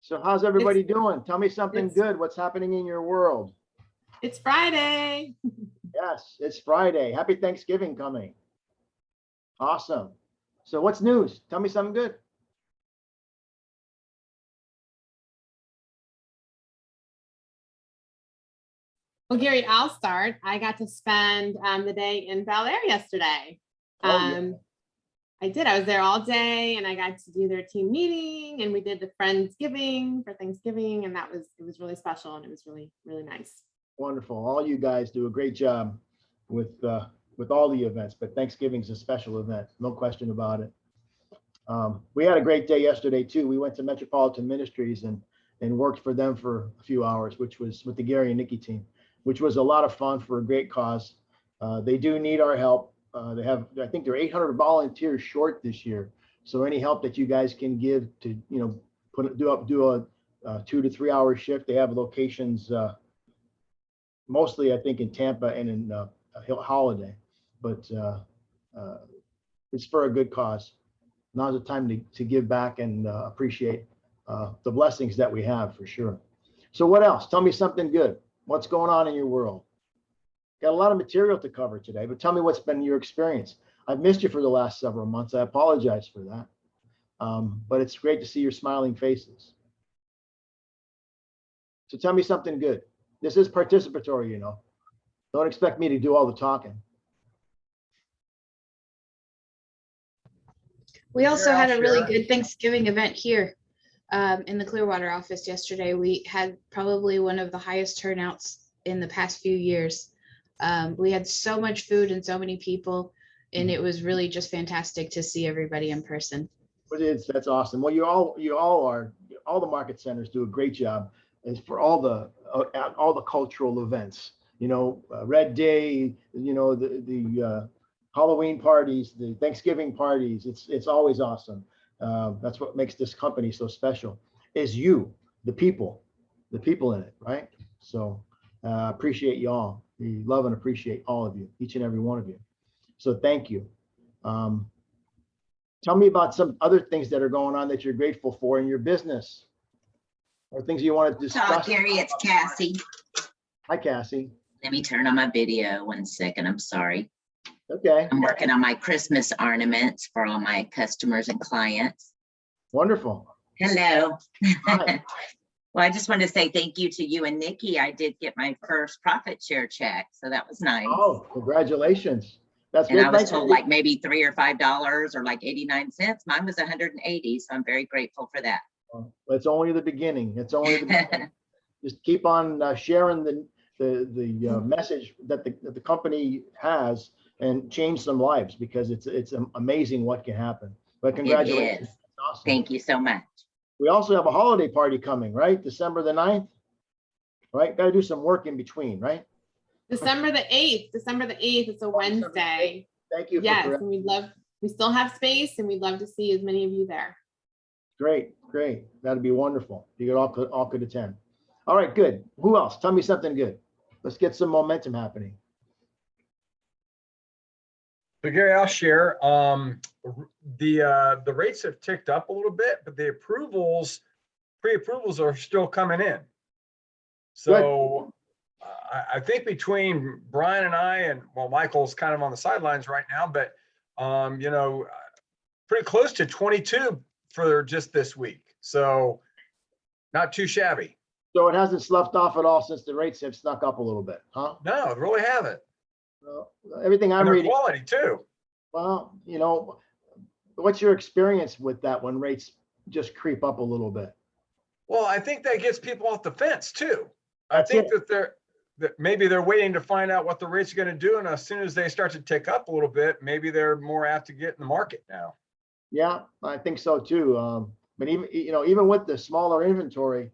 So how's everybody doing? Tell me something good. What's happening in your world? It's Friday. Yes, it's Friday. Happy Thanksgiving coming. Awesome. So what's news? Tell me something good. Well, Gary, I'll start. I got to spend the day in Bel Air yesterday. Yeah. I did. I was there all day, and I got to do their team meeting, and we did the Friendsgiving for Thanksgiving, and it was really special, and it was really, really nice. Wonderful. All you guys do a great job with all the events, but Thanksgiving's a special event, no question about it. We had a great day yesterday too. We went to Metropolitan Ministries and worked for them for a few hours, which was with the Gary and Nikki team, which was a lot of fun for a great cause. They do need our help. They have, I think they're 800 volunteers short this year. So any help that you guys can give to, do a 2 to 3 hour shift. They have locations, mostly I think in Tampa and in Holiday, but it's for a good cause. Now's the time to give back and appreciate the blessings that we have for sure. So what else? Tell me something good. What's going on in your world? Got a lot of material to cover today, but tell me what's been your experience. I've missed you for the last several months. I apologize for that. But it's great to see your smiling faces. So tell me something good. This is participatory, you know. Don't expect me to do all the talking. We also had a really good Thanksgiving event here in the Clearwater office yesterday. We had probably one of the highest turnouts in the past few years. We had so much food and so many people, and it was really just fantastic to see everybody in person. That's awesome. Well, all the market centers do a great job as for all the cultural events. You know, Red Day. You know, the Halloween parties, the Thanksgiving parties. It's always awesome. That's what makes this company so special. Is you, the people in it, right? So appreciate you all. We love and appreciate all of you, each and every one of you. So thank you. Tell me about some other things that are going on that you're grateful for in your business, or things you want to discuss. Gary, it's Cassie. Hi, Cassie. Let me turn on my video 1 second. I'm sorry. Okay. I'm working on my Christmas ornaments for all my customers and clients. Wonderful. Hello. Hi. Well, I just want to say thank you to you and Nikki. I did get my first profit share check, so that was nice. Oh, congratulations. That's and good. I was told like maybe $3 or $5 or like 89 cents. Mine was 180, so I'm very grateful for that. Well, it's only the beginning. It's only the beginning. Just keep on sharing the message that the company has and change some lives, because it's amazing what can happen. But congratulations. Awesome. Thank you so much. We also have a holiday party coming, right? December the 9th, right? Got to do some work in between, right? December the 8th. It's a Wednesday. Thank you. Yes, and we still have space, and we'd love to see as many of you there. Great. That'd be wonderful. You all could attend. All right, good. Who else? Tell me something good. Let's get some momentum happening. So Gary, I'll share. The rates have ticked up a little bit, but the pre-approvals are still coming in. So I think between Brian and I, and well, Michael's kind of on the sidelines right now, but pretty close to 22 for just this week. So not too shabby. So it hasn't sloughed off at all since the rates have snuck up a little bit, huh? No, it really haven't. Well, everything I'm reading. Quality too. Well, what's your experience with that when rates just creep up a little bit? Well, I think that gets people off the fence too. I think that maybe they're waiting to find out what the rates are going to do, and as soon as they start to tick up a little bit, maybe they're more apt to get in the market now. Yeah, I think so too. But even with the smaller inventory,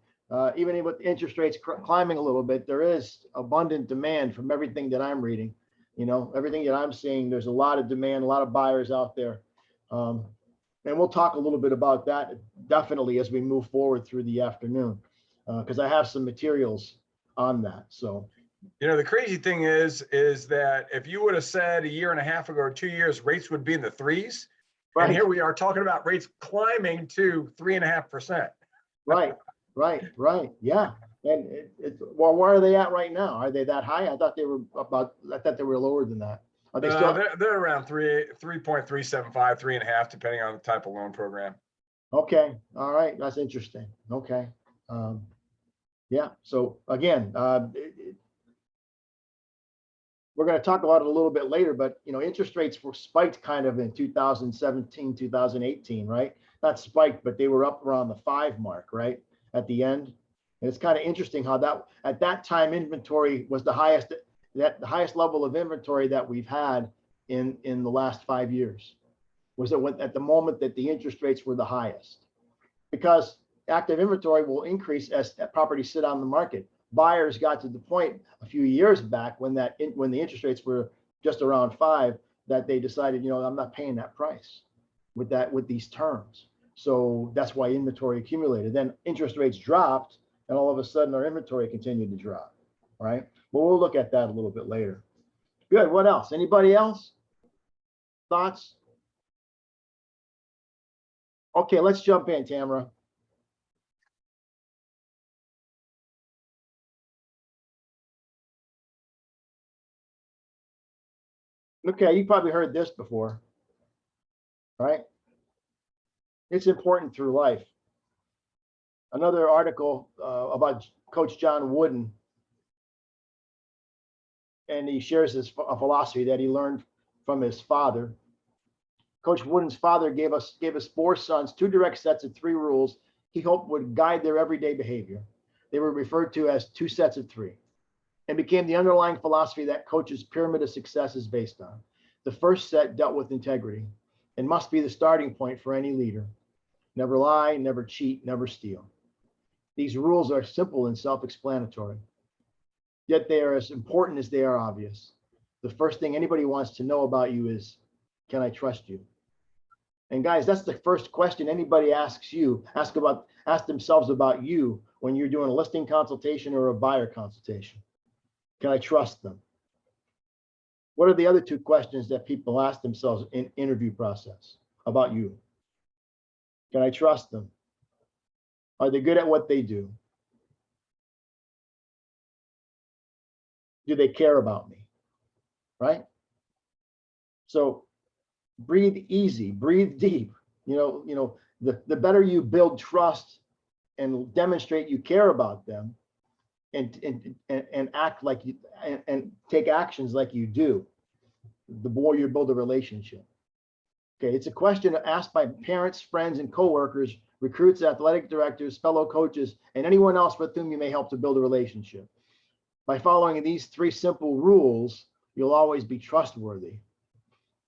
even with interest rates climbing a little bit, there is abundant demand from everything that I'm reading. Everything that I'm seeing, there's a lot of demand, a lot of buyers out there. And we'll talk a little bit about that definitely as we move forward through the afternoon, because I have some materials on that. So, the crazy thing is that if you would have said a year and a half ago or 2 years, rates would be in the 3s. Right. And here we are talking about rates climbing to 3.5%. Right. Right, right, yeah. And well, where are they at right now? Are they that high? I thought they were lower than that. Are they still? They're around 3.375, 3.5, depending on the type of loan program. Okay, all right, that's interesting. Okay. Yeah, so again, we're going to talk about it a little bit later, but interest rates were spiked kind of in 2017, 2018, right? Not spiked, but they were up around the 5 mark, right? At the end. And it's kind of interesting how that at that time inventory was the highest level of inventory that we've had in the last 5 years. Was at the moment that the interest rates were the highest, because active inventory will increase as properties sit on the market. Buyers got to the point a few years back when the interest rates were just around 5 that they decided, I'm not paying that price with these terms. So that's why inventory accumulated. Then interest rates dropped, and all of a sudden our inventory continued to drop, right? But we'll look at that a little bit later. Good. What else? Anybody else? Thoughts? Okay, let's jump in, Tamara. Okay, you probably heard this before, right? It's important through life. Another article about Coach John Wooden, and he shares a philosophy that he learned from his father. Coach Wooden's father gave us 4 sons 2 direct sets of 3 rules he hoped would guide their everyday behavior. They were referred to as 2 sets of 3, and became the underlying philosophy that Coach's pyramid of success is based on. The first set dealt with integrity and must be the starting point for any leader. Never lie, never cheat, never steal. These rules are simple and self-explanatory, yet they are as important as they are obvious. The first thing anybody wants to know about you is, can I trust you? And guys, that's the first question anybody ask themselves about you when you're doing a listing consultation or a buyer consultation. Can I trust them? What are the other 2 questions that people ask themselves in interview process about you? Can I trust them? Are they good at what they do? Do they care about me? Right? So breathe easy, breathe deep. The better you build trust and demonstrate you care about them, and act like you and take actions like you do, the more you build a relationship. Okay, it's a question asked by parents, friends, and coworkers, recruits, athletic directors, fellow coaches, and anyone else with whom you may help to build a relationship. By following these 3 simple rules, you'll always be trustworthy.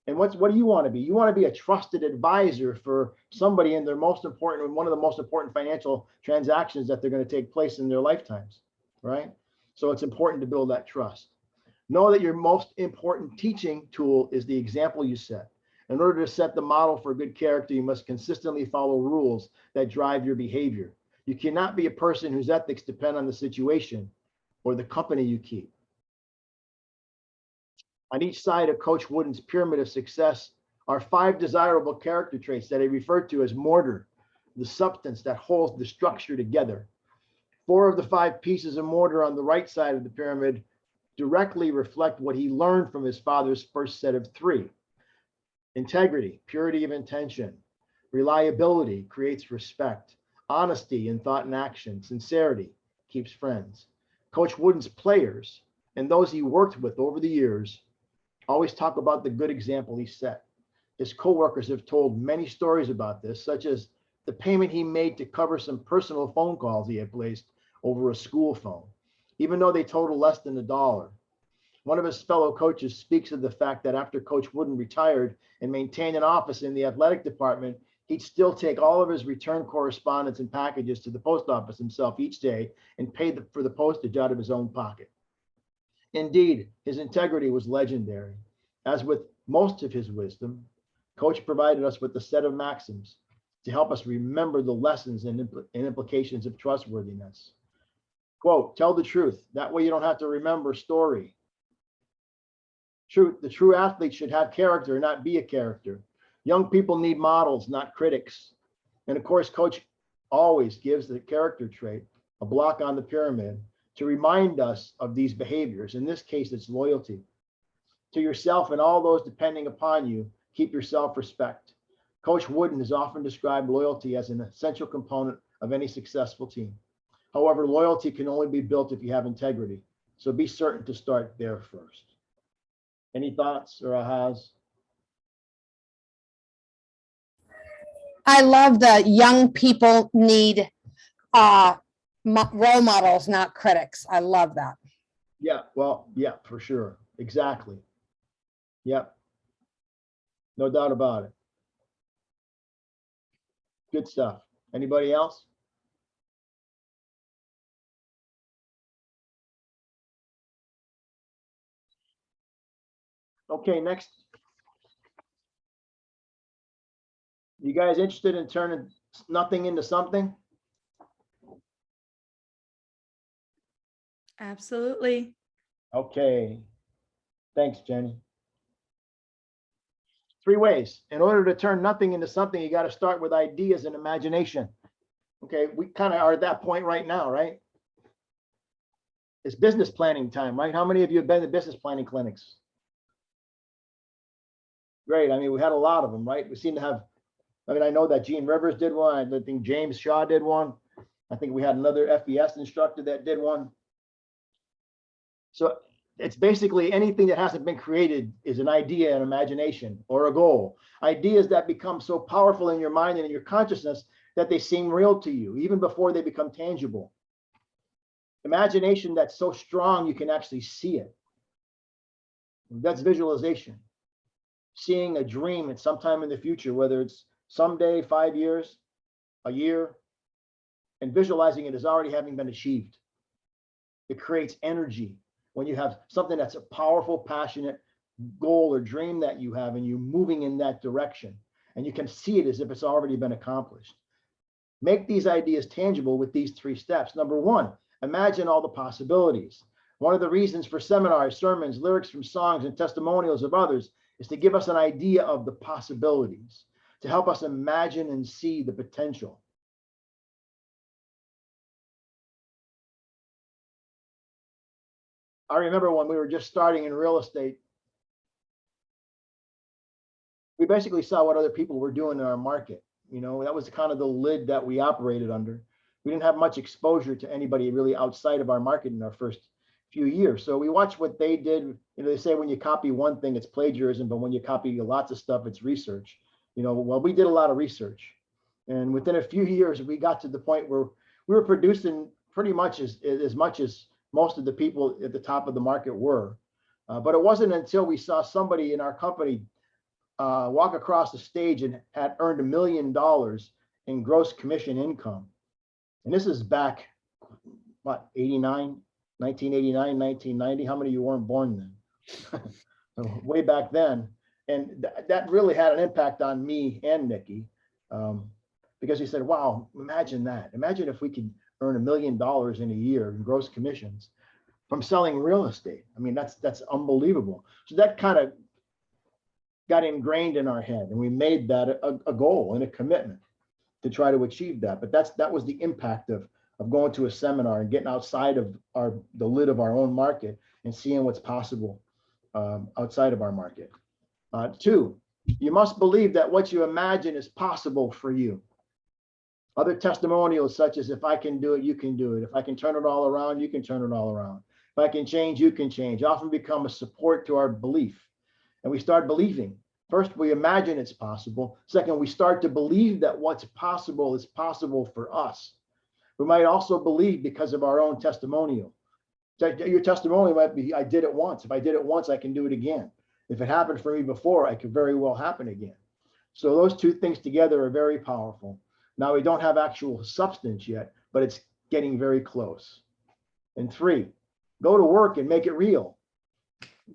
And what do you want to be? You want to be a trusted advisor for somebody in one of the most important financial transactions that they're going to take place in their lifetimes, right? So it's important to build that trust. Know that your most important teaching tool is the example you set. In order to set the model for good character, you must consistently follow rules that drive your behavior. You cannot be a person whose ethics depend on the situation or the company you keep. On each side of Coach Wooden's pyramid of success are 5 desirable character traits that he referred to as mortar, the substance that holds the structure together. 4 of the 5 pieces of mortar on the right side of the pyramid directly reflect what he learned from his father's first set of 3. Integrity, purity of intention. Reliability creates respect. Honesty in thought and action. Sincerity keeps friends. Coach Wooden's players and those he worked with over the years always talk about the good example he set. His coworkers have told many stories about this, such as the payment he made to cover some personal phone calls he had placed over a school phone, even though they totaled less than $1. One of his fellow coaches speaks of the fact that after Coach Wooden retired and maintained an office in the athletic department, he'd still take all of his return correspondence and packages to the post office himself each day and pay for the postage out of his own pocket. Indeed, his integrity was legendary. As with most of his wisdom, Coach provided us with a set of maxims to help us remember the lessons and implications of trustworthiness. Quote, tell the truth. That way you don't have to remember a story. The true athlete should have character, not be a character. Young people need models, not critics. And of course, Coach always gives the character trait a block on the pyramid to remind us of these behaviors. In this case, it's loyalty to yourself and all those depending upon you. Keep your self-respect. Coach Wooden has often described loyalty as an essential component of any successful team. However, loyalty can only be built if you have integrity. So be certain to start there first. Any thoughts or ahas? I love the young people need role models, not critics. I love that. Yeah, well, yeah, for sure. Exactly. Yep. No doubt about it. Good stuff. Anybody else? Okay, next. You guys interested in turning nothing into something? Absolutely. Okay. Thanks, Jenny. 3 ways. In order to turn nothing into something, you got to start with ideas and imagination. Okay, we kind of are at that point right now, right? It's business planning time, right? How many of you have been to business planning clinics? Great. I mean, we had a lot of them, right? We seem to have, I mean, I know that Gene Rivers did one. I think James Shaw did one. I think we had another FES instructor that did one. So it's basically anything that hasn't been created is an idea, an imagination, or a goal. Ideas that become so powerful in your mind and in your consciousness that they seem real to you, even before they become tangible. Imagination that's so strong you can actually see it. That's visualization. Seeing a dream at some time in the future, whether it's someday, 5 years, a year, and visualizing it as already having been achieved. It creates energy. When you have something that's a powerful, passionate goal or dream that you have, and you're moving in that direction, and you can see it as if it's already been accomplished. Make these ideas tangible with these 3 steps. Number 1, imagine all the possibilities. One of the reasons for seminars, sermons, lyrics from songs, and testimonials of others is to give us an idea of the possibilities, to help us imagine and see the potential. I remember when we were just starting in real estate, we basically saw what other people were doing in our market. You know, that was kind of the lid that we operated under. We didn't have much exposure to anybody really outside of our market in our first few years. So we watched what they did. You know, they say when you copy one thing, it's plagiarism, but when you copy lots of stuff, it's research. You know, well, we did a lot of research. And within a few years, we got to the point where we were producing pretty much as much as most of the people at the top of the market were. But it wasn't until we saw somebody in our company walk across the stage and had earned $1 million in gross commission income. And this is back, what, 1989, 1990. How many of you weren't born then? Way back then. And that really had an impact on me and Nikki, because he said, wow, imagine that. Imagine if we could earn $1 million in a year in gross commissions from selling real estate. I mean, that's unbelievable. So that kind of got ingrained in our head, and we made that a goal and a commitment to try to achieve that. But that was the impact of going to a seminar and getting outside of the lid of our own market and seeing what's possible outside of our market. 2, you must believe that what you imagine is possible for you. Other testimonials such as, if I can do it, you can do it. If I can turn it all around, you can turn it all around. If I can change, you can change, often become a support to our belief. And we start believing. First, we imagine it's possible. Second, we start to believe that what's possible is possible for us. We might also believe because of our own testimonial. Your testimonial might be, I did it once. If I did it once, I can do it again. If it happened for me before, it could very well happen again. So those 2 things together are very powerful. Now, we don't have actual substance yet, but it's getting very close. And 3, go to work and make it real.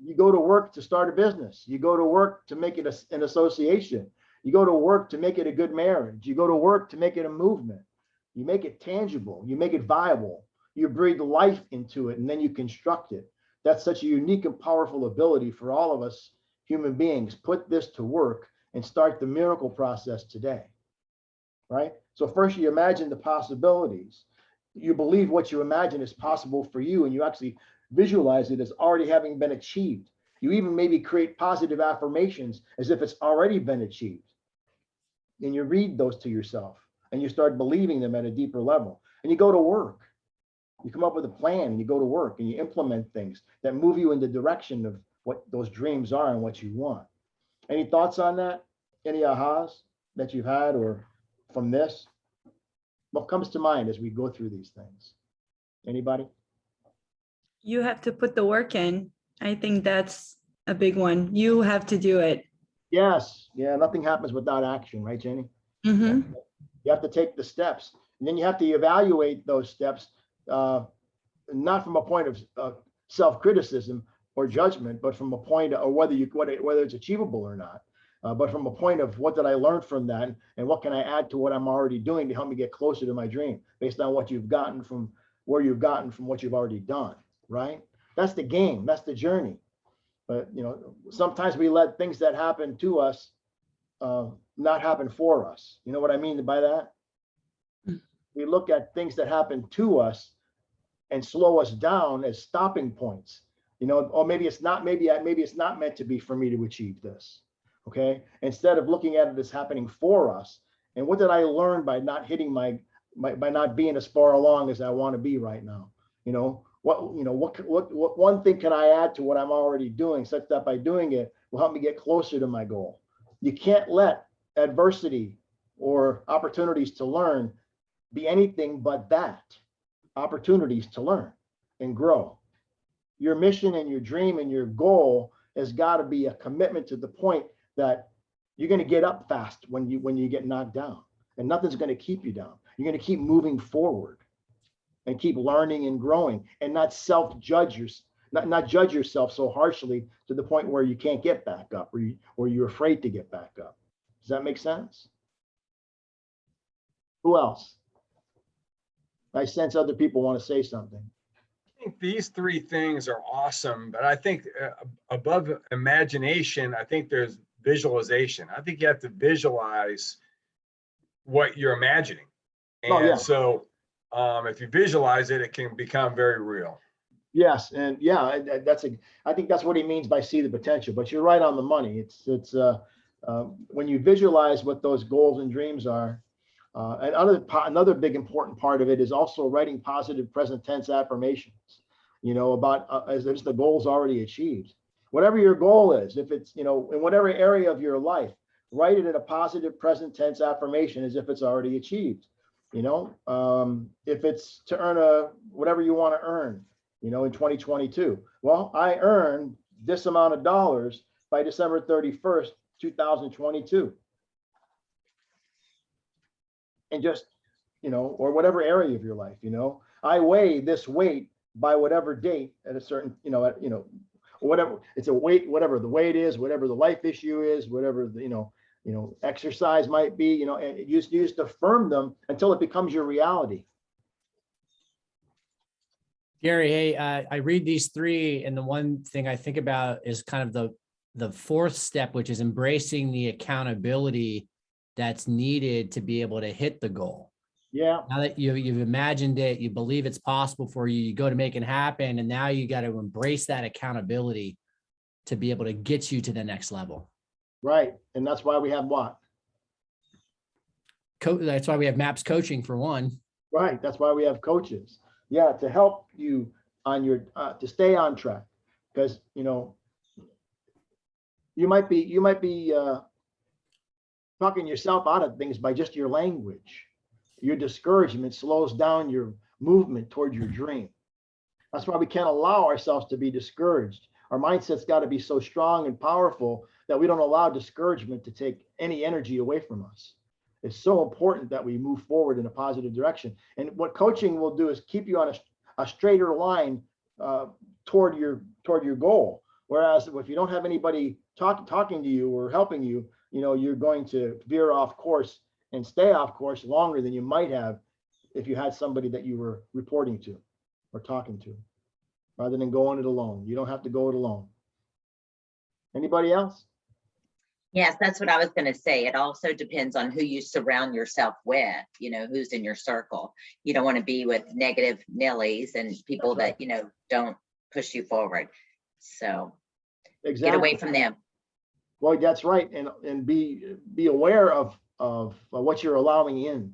You go to work to start a business. You go to work to make it an association. You go to work to make it a good marriage. You go to work to make it a movement. You make it tangible. You make it viable. You breathe life into it, and then you construct it. That's such a unique and powerful ability for all of us human beings. Put this to work and start the miracle process today. right? So first you imagine the possibilities. You believe what you imagine is possible for you, and you actually visualize it as already having been achieved. You even maybe create positive affirmations as if it's already been achieved. And you read those to yourself and you start believing them at a deeper level. And you go to work. You come up with a plan and you go to work and you implement things that move you in the direction of what those dreams are and what you want. Any thoughts on that? Any ahas that you've had or from this? What comes to mind as we go through these things? Anybody? You have to put the work in. I think that's a big one. You have to do it. Yes. Yeah. Nothing happens without action, right, Jenny? Mhm. You have to take the steps, and then you have to evaluate those steps, not from a point of self-criticism or judgment, but from a point of whether it's achievable or not. But from a point of what did I learn from that, and what can I add to what I'm already doing to help me get closer to my dream, based on what you've gotten from where you've gotten from what you've already done, right? That's the game. That's the journey. But sometimes we let things that happen to us not happen for us. You know what I mean by that? We look at things that happen to us and slow us down as stopping points. Or maybe it's not meant to be for me to achieve this. Okay. Instead of looking at it as happening for us. And what did I learn by not hitting by not being as far along as I want to be right now? What one thing can I add to what I'm already doing, such that by doing it will help me get closer to my goal? You can't let adversity or opportunities to learn be anything but that, opportunities to learn and grow. Your mission and your dream and your goal has got to be a commitment to the point that you're going to get up fast when you get knocked down, and nothing's going to keep you down. You're going to keep moving forward and keep learning and growing, and not self-judge not judge yourself so harshly to the point where you can't get back up, or you're afraid to get back up. Does that make sense? Who else? I sense other people want to say something. I think these three things are awesome, but I think above imagination, I think there's visualization. I think you have to visualize what you're imagining. And Oh, yeah. so if you visualize it, it can become very real. Yes, and yeah, I think that's what he means by see the potential. But you're right on the money. It's when you visualize what those goals and dreams are. And another big important part of it is also writing positive present tense affirmations, about as if the goal's already achieved. Whatever your goal is, if it's, in whatever area of your life, write it in a positive present tense affirmation as if it's already achieved. If it's to earn whatever you want to earn, in 2022. Well, I earned this amount of dollars by December 31st, 2022. And just, or whatever area of your life, I weigh this weight by whatever date at a certain, whatever it's a weight, whatever the weight is, whatever the life issue is, whatever the, exercise might be, and you used to affirm them until it becomes your reality. Gary, hey, I read these three, and the one thing I think about is kind of the fourth step, which is embracing the accountability that's needed to be able to hit the goal. Yeah. Now that you've imagined it, you believe it's possible for you, you go to make it happen, and now you got to embrace that accountability to be able to get you to the next level. Right, and that's why we have what? That's why we have MAPS coaching, for one. Right, that's why we have coaches. Yeah, to help you on your to stay on track, because you might be talking yourself out of things by just your language. Your discouragement slows down your movement toward your dream. That's why we can't allow ourselves to be discouraged. Our mindset's got to be so strong and powerful that we don't allow discouragement to take any energy away from us. It's so important that we move forward in a positive direction. And what coaching will do is keep you on a straighter line toward your goal. Whereas if you don't have anybody talking to you or helping you, you're going to veer off course and stay off course longer than you might have if you had somebody that you were reporting to or talking to, rather than going it alone. You don't have to go it alone. Anybody else? Yes, that's what I was going to say. It also depends on who you surround yourself with, who's in your circle. You don't want to be with negative Nellies and people That's right. that, don't push you forward. So get Exactly. away from them. Well, that's right. And be aware of what you're allowing in.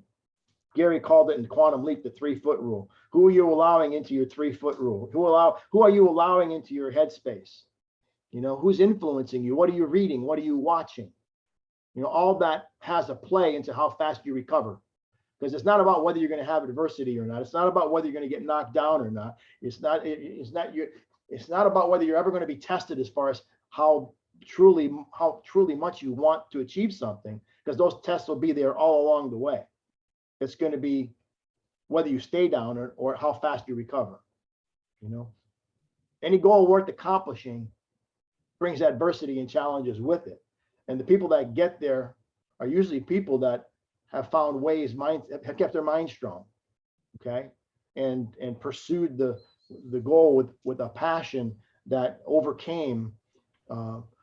Gary called it in Quantum Leap the 3-foot rule. Who are you allowing into your 3-foot rule? Who are you allowing into your headspace? Who's influencing you? What are you reading? What are you watching? All that has a play into how fast you recover. Because it's not about whether you're going to have adversity or not. It's not about whether you're going to get knocked down or not. It's not about whether you're ever going to be tested as far as how truly much you want to achieve something, because those tests will be there all along the way. It's going to be whether you stay down or how fast you recover. Any goal worth accomplishing brings adversity and challenges with it. And the people that get there are usually people that have found ways, have kept their mind strong, okay, and pursued the goal with a passion that overcame.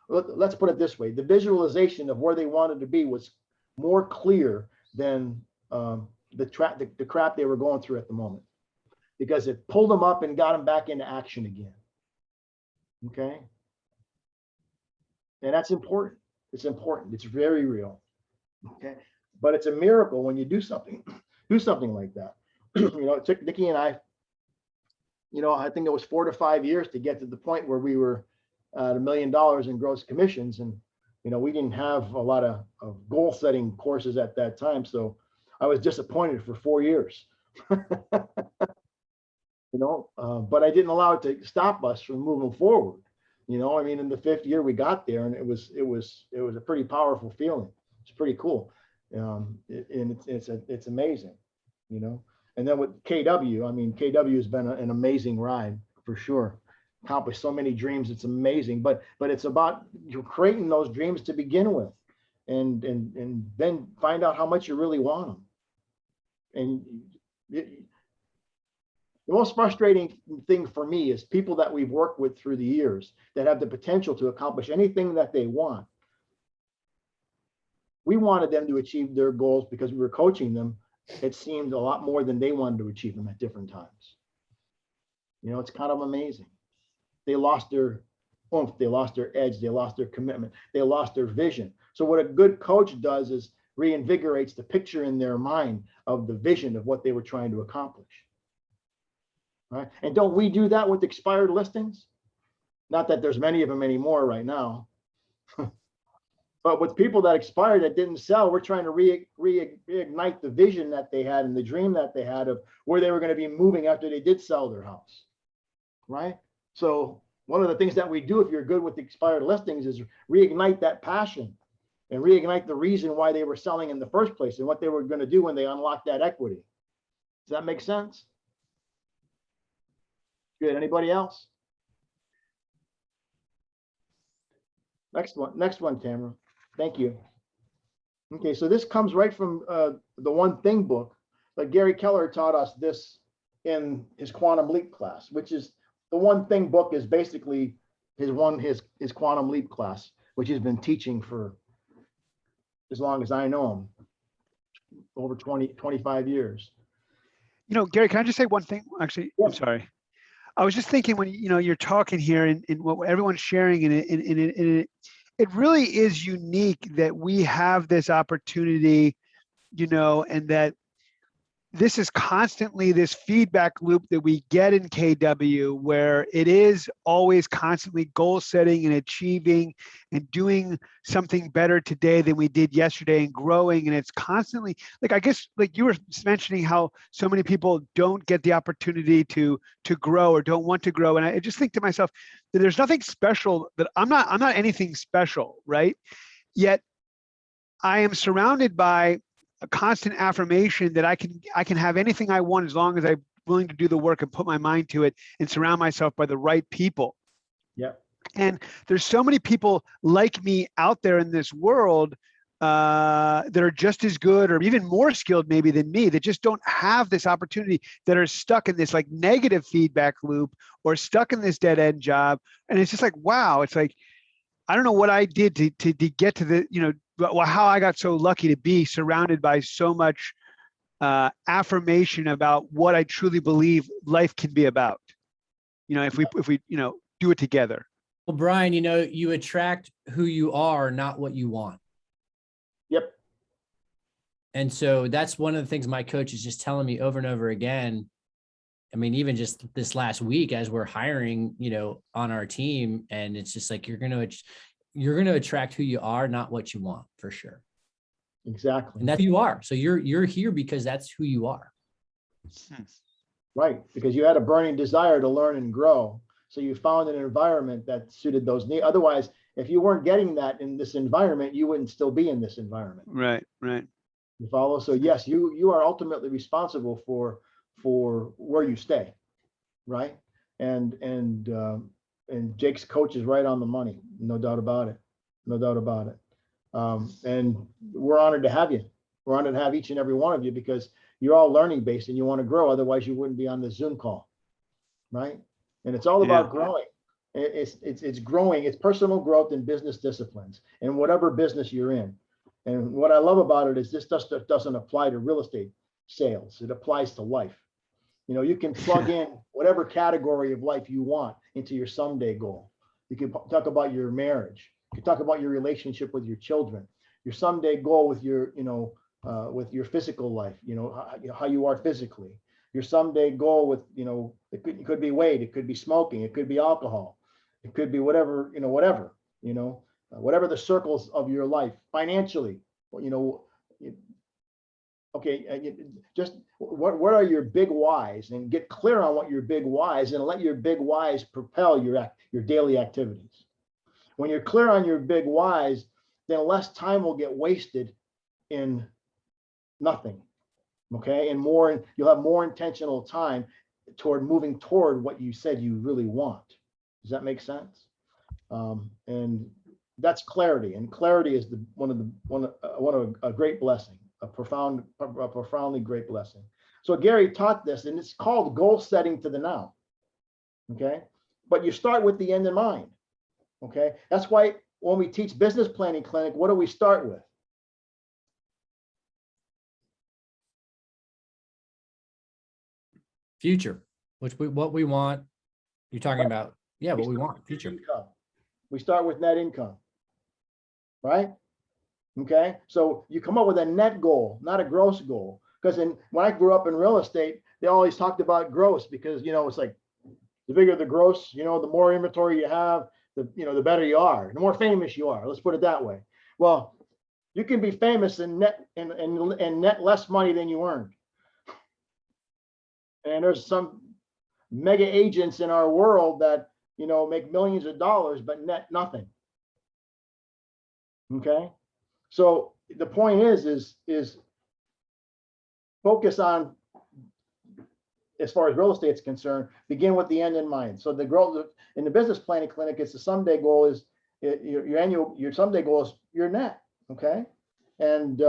Let's put it this way: the visualization of where they wanted to be was more clear than the crap they were going through at the moment, because it pulled them up and got them back into action again. Okay, and that's important. It's important. It's very real. Okay, but it's a miracle when you do something like that. It took Nikki and I, I think it was 4 to 5 years to get to the point where we were at $1 million in gross commissions, and we didn't have a lot of goal setting courses at that time, so I was disappointed for 4 years. But I didn't allow it to stop us from moving forward. In the 5th year we got there, and it was a pretty powerful feeling. It's pretty cool. And it's amazing, And then with KW, KW has been an amazing ride for sure. Accomplished so many dreams. It's amazing, but it's about creating those dreams to begin with, and then find out how much you really want them. And the most frustrating thing for me is people that we've worked with through the years that have the potential to accomplish anything that they want. We wanted them to achieve their goals because we were coaching them. It seemed a lot more than they wanted to achieve them at different times. It's kind of amazing. They lost their oomph, they lost their edge, they lost their commitment, they lost their vision. So what a good coach does is reinvigorates the picture in their mind of the vision of what they were trying to accomplish. Right? And don't we do that with expired listings? Not that there's many of them anymore right now. But with people that expired that didn't sell, we're trying to reignite the vision that they had and the dream that they had of where they were going to be moving after they did sell their house. Right? So one of the things that we do, if you're good with expired listings, is reignite that passion and reignite the reason why they were selling in the first place and what they were going to do when they unlocked that equity. Does that make sense? Good. Anybody else? Next one, Tamara. Thank you. Okay, so this comes right from the One Thing book, but Gary Keller taught us this in his Quantum Leap class, which is the One Thing book is basically his Quantum Leap class, which he's been teaching for as long as I know him, over 25 years. Gary, can I just say one thing? Actually, yeah. I'm sorry. I was just thinking when you're talking here and what everyone's sharing, and it really is unique that we have this opportunity, and that this is constantly this feedback loop that we get in KW, where it is always constantly goal setting and achieving and doing something better today than we did yesterday and growing. And it's constantly I guess you were mentioning how so many people don't get the opportunity to grow or don't want to grow. And I just think to myself that there's nothing special, that I'm not anything special, right? Yet I am surrounded by a constant affirmation that I can have anything I want as long as I'm willing to do the work and put my mind to it and surround myself by the right people. Yeah. And there's so many people like me out there in this world that are just as good or even more skilled maybe than me, that just don't have this opportunity, that are stuck in this negative feedback loop or stuck in this dead end job. And it's just wow, it's I don't know what I did to get to the, how I got so lucky to be surrounded by so much affirmation about what I truly believe life can be about. If we do it together. Well, Brian, you attract who you are, not what you want. Yep. And so that's one of the things my coach is just telling me over and over again. I mean, even just this last week, as we're hiring, on our team, and it's just like, you're going to attract who you are, not what you want, for sure. Exactly. And that's who you are. So you're here because that's who you are. Right. Because you had a burning desire to learn and grow. So you found an environment that suited those needs. Otherwise, if you weren't getting that in this environment, you wouldn't still be in this environment. Right. You follow? So yes, you are ultimately responsible for where you stay, right? And Jake's coach is right on the money, no doubt about it. And we're honored to have you. We're honored to have each and every one of you, because you're all learning based and you want to grow. Otherwise, you wouldn't be on the Zoom call, right? And it's all about growing. It's growing. It's personal growth in business disciplines and whatever business you're in. And what I love about it is this doesn't apply to real estate sales. It applies to life. You can plug in whatever category of life you want into your someday goal. You can talk about your marriage. You can talk about your relationship with your children, your someday goal with your physical life, how you are physically, your someday goal with, it could be weight, it could be smoking, it could be alcohol, it could be whatever the circles of your life financially, okay, just what are your big whys, and get clear on what your big whys, and let your big whys propel your daily activities. When you're clear on your big whys, then less time will get wasted in nothing. Okay, and you'll have more intentional time toward moving toward what you said you really want. Does that make sense? And that's clarity, and clarity is one of a great blessing. A profoundly great blessing. So Gary taught this, and it's called goal setting to the now. Okay, but you start with the end in mind. Okay, that's why when we teach business planning clinic, what do we start with? Future, what we want. You're talking about, what we want, future. Income. We start with net income, right? Okay, so you come up with a net goal, not a gross goal. Because when I grew up in real estate, they always talked about gross, because it's like the bigger the gross, the more inventory you have, the better you are, the more famous you are. Let's put it that way. Well, you can be famous and net less money than you earned. And there's some mega agents in our world that make millions of dollars but net nothing. Okay. So the point is focus on, as far as real estate is concerned, begin with the end in mind. So the growth in the business planning clinic, it's the someday goal is your someday goal is your net. Okay. And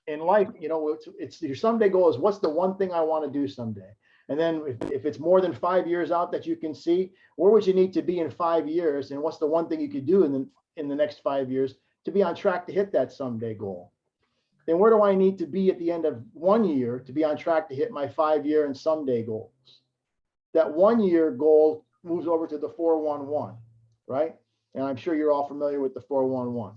in life, it's your someday goal is what's the one thing I want to do someday. And then if it's more than 5 years out that you can see, where would you need to be in 5 years? And what's the one thing you could do in the next 5 years to be on track to hit that someday goal? Then where do I need to be at the end of 1 year to be on track to hit my 5-year and someday goals? That 1 year goal moves over to the 411, right? And I'm sure you're all familiar with the 411.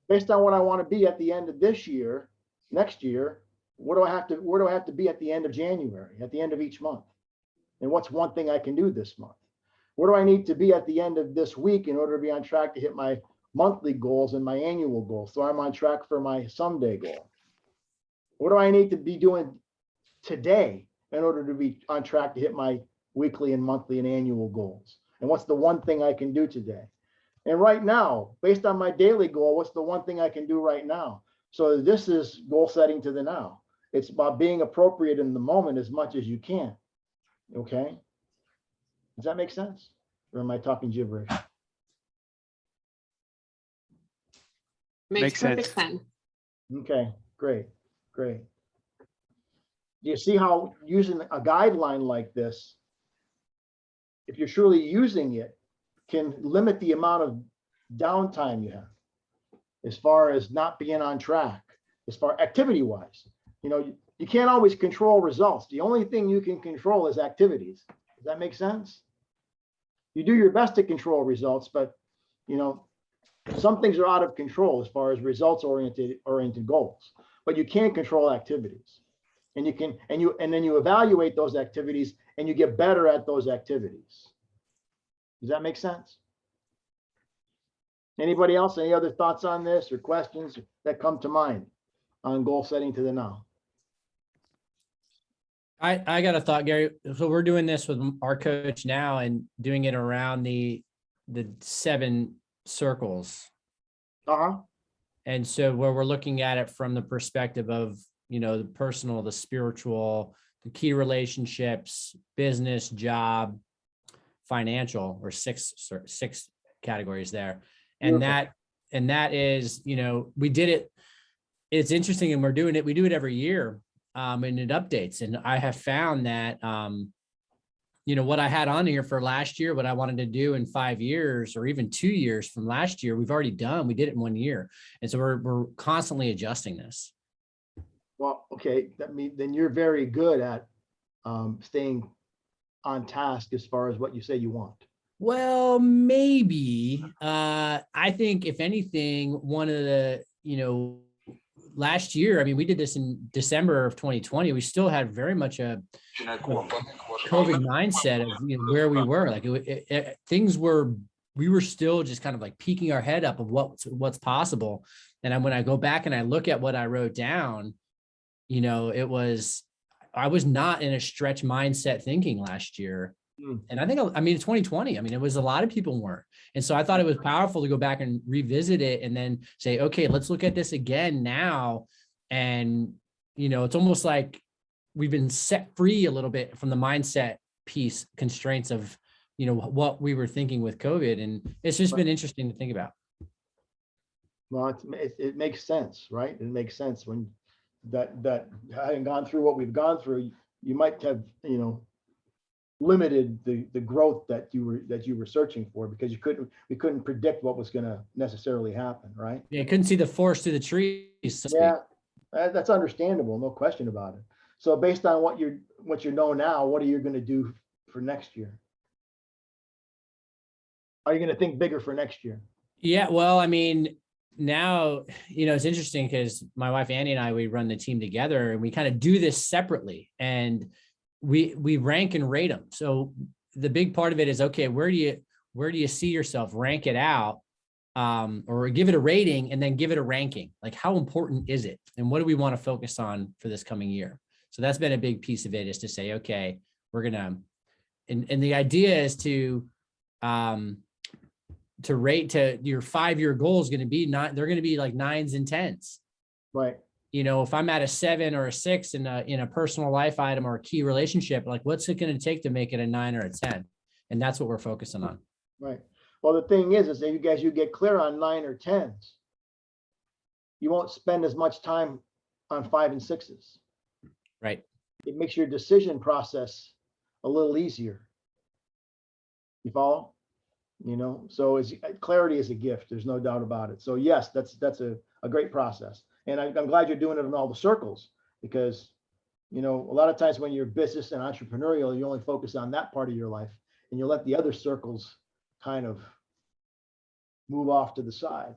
Based on what I want to be at the end of this year, next year, where do I have to be at the end of January, at the end of each month? And what's one thing I can do this month? Where do I need to be at the end of this week in order to be on track to hit my monthly goals and my annual goals, so I'm on track for my someday goal? What do I need to be doing today in order to be on track to hit my weekly and monthly and annual goals? And what's the one thing I can do today? And right now, based on my daily goal, what's the one thing I can do right now? So this is goal setting to the now. It's about being appropriate in the moment as much as you can. Okay? Does that make sense? Or am I talking gibberish? Makes perfect sense. Okay, great. Do you see how using a guideline like this, if you're truly using it, can limit the amount of downtime you have as far as not being on track, as far activity wise. You know, you can't always control results. The only thing you can control is activities. Does that make sense? You do your best to control results, but you know, some things are out of control as far as results oriented goals, but you can control activities. And you can, and then you evaluate those activities and you get better at those activities. Does that make sense? Anybody else? Any other thoughts on this or questions that come to mind on goal setting to the now? I got a thought, Gary. So we're doing this with our coach now and doing it around the 7 circles. Uh-huh. And so where we're looking at it from the perspective of, you know, the personal, the spiritual, the key relationships, business, job, financial, or six categories there. And that is, you know, we did it. It's interesting, and we're doing it. We do it every year, and it updates. And I have found that, you know, what I had on here for last year, what I wanted to do in 5 years or even 2 years from last year, we've already done. We did it in 1 year, and so we're constantly adjusting this. Well, okay, that means then you're very good at staying on task as far as what you say you want. Well, maybe. I think if anything, one of the, you know, last year, I mean, we did this in December of 2020. We still had very much a COVID mindset of, you know, where we were. Like we were still just kind of like peeking our head up of what's possible. And when I go back and I look at what I wrote down, you know, I was not in a stretch mindset thinking last year. And I think, I mean, 2020, I mean, it was a lot of people weren't. And so I thought it was powerful to go back and revisit it and then say, okay, let's look at this again now. And, you know, it's almost like we've been set free a little bit from the mindset piece constraints of, you know, what we were thinking with COVID. And it's just been interesting to think about. Well, it makes sense, right? It makes sense when that having gone through what we've gone through, you might have, you know, limited the growth that you were searching for because we couldn't predict what was going to necessarily happen, right? Yeah, you couldn't see the forest through the trees. Yeah, that's understandable, no question about it. So based on what you know now, what are you going to do for next year? Are you going to think bigger for next year? Yeah, well, I mean, now, you know, it's interesting because my wife Annie and I, we run the team together and we kind of do this separately, and we rank and rate them. So the big part of it is, okay, where do you see yourself? Rank it out, or give it a rating and then give it a ranking. Like, how important is it? And what do we want to focus on for this coming year? So that's been a big piece of it, is to say, okay, we're going to, and the idea is to rate to your 5-year goal is going to be they're going to be like 9s and 10s. Right. You know, if I'm at a 7 or a 6 in a personal life item or a key relationship, like what's it going to take to make it a 9 or a 10? And that's what we're focusing on. Right. Well, the thing is that you get clear on 9 or 10s, you won't spend as much time on 5 and 6s. Right. It makes your decision process a little easier. You follow? You know, so clarity is a gift. There's no doubt about it. So yes, that's a great process. And I'm glad you're doing it in all the circles, because, you know, a lot of times when you're business and entrepreneurial, you only focus on that part of your life and you let the other circles kind of move off to the side.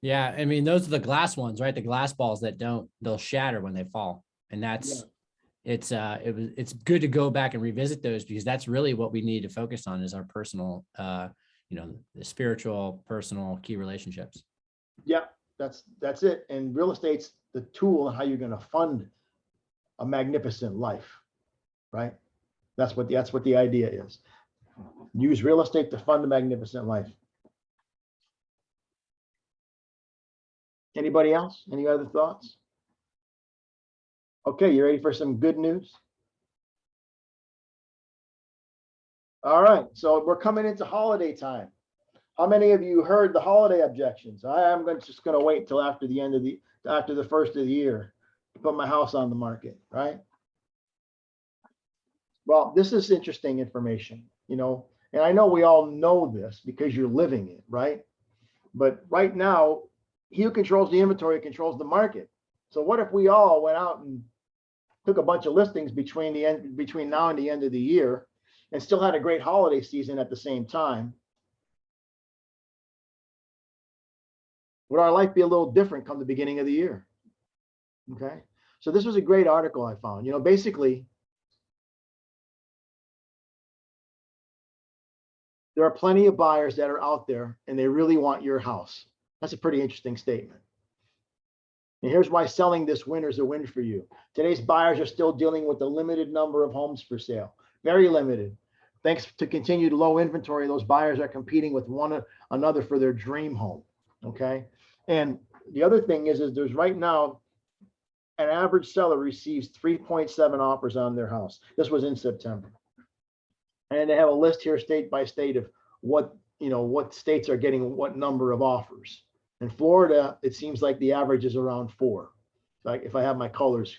Yeah. I mean, those are the glass ones, right? The glass balls that they'll shatter when they fall. And that's, it's good to go back and revisit those, because that's really what we need to focus on is our personal, you know, the spiritual, personal key relationships. Yeah. That's it. And real estate's the tool on how you're going to fund a magnificent life, right? That's what the idea is. Use real estate to fund a magnificent life. Anybody else? Any other thoughts? Okay, you ready for some good news? All right, so we're coming into holiday time. How many of you heard the holiday objections? I am just going to wait till after the first of the year to put my house on the market, right? Well, this is interesting information. You know, And I know we all know this because you're living it, right? But right now, he who controls the inventory controls the market. So what if we all went out and took a bunch of listings between now and the end of the year and still had a great holiday season at the same time? Would our life be a little different come the beginning of the year? Okay. So this was a great article I found. You know, basically, there are plenty of buyers that are out there and they really want your house. That's a pretty interesting statement. And here's why selling this winter is a win for you. Today's buyers are still dealing with a limited number of homes for sale, very limited. Thanks to continued low inventory, those buyers are competing with one another for their dream home. Okay. And the other thing is there's right now, an average seller receives 3.7 offers on their house. This was in September. And they have a list here state by state of what states are getting what number of offers. In Florida, it seems like the average is around 4. Like if I have my colors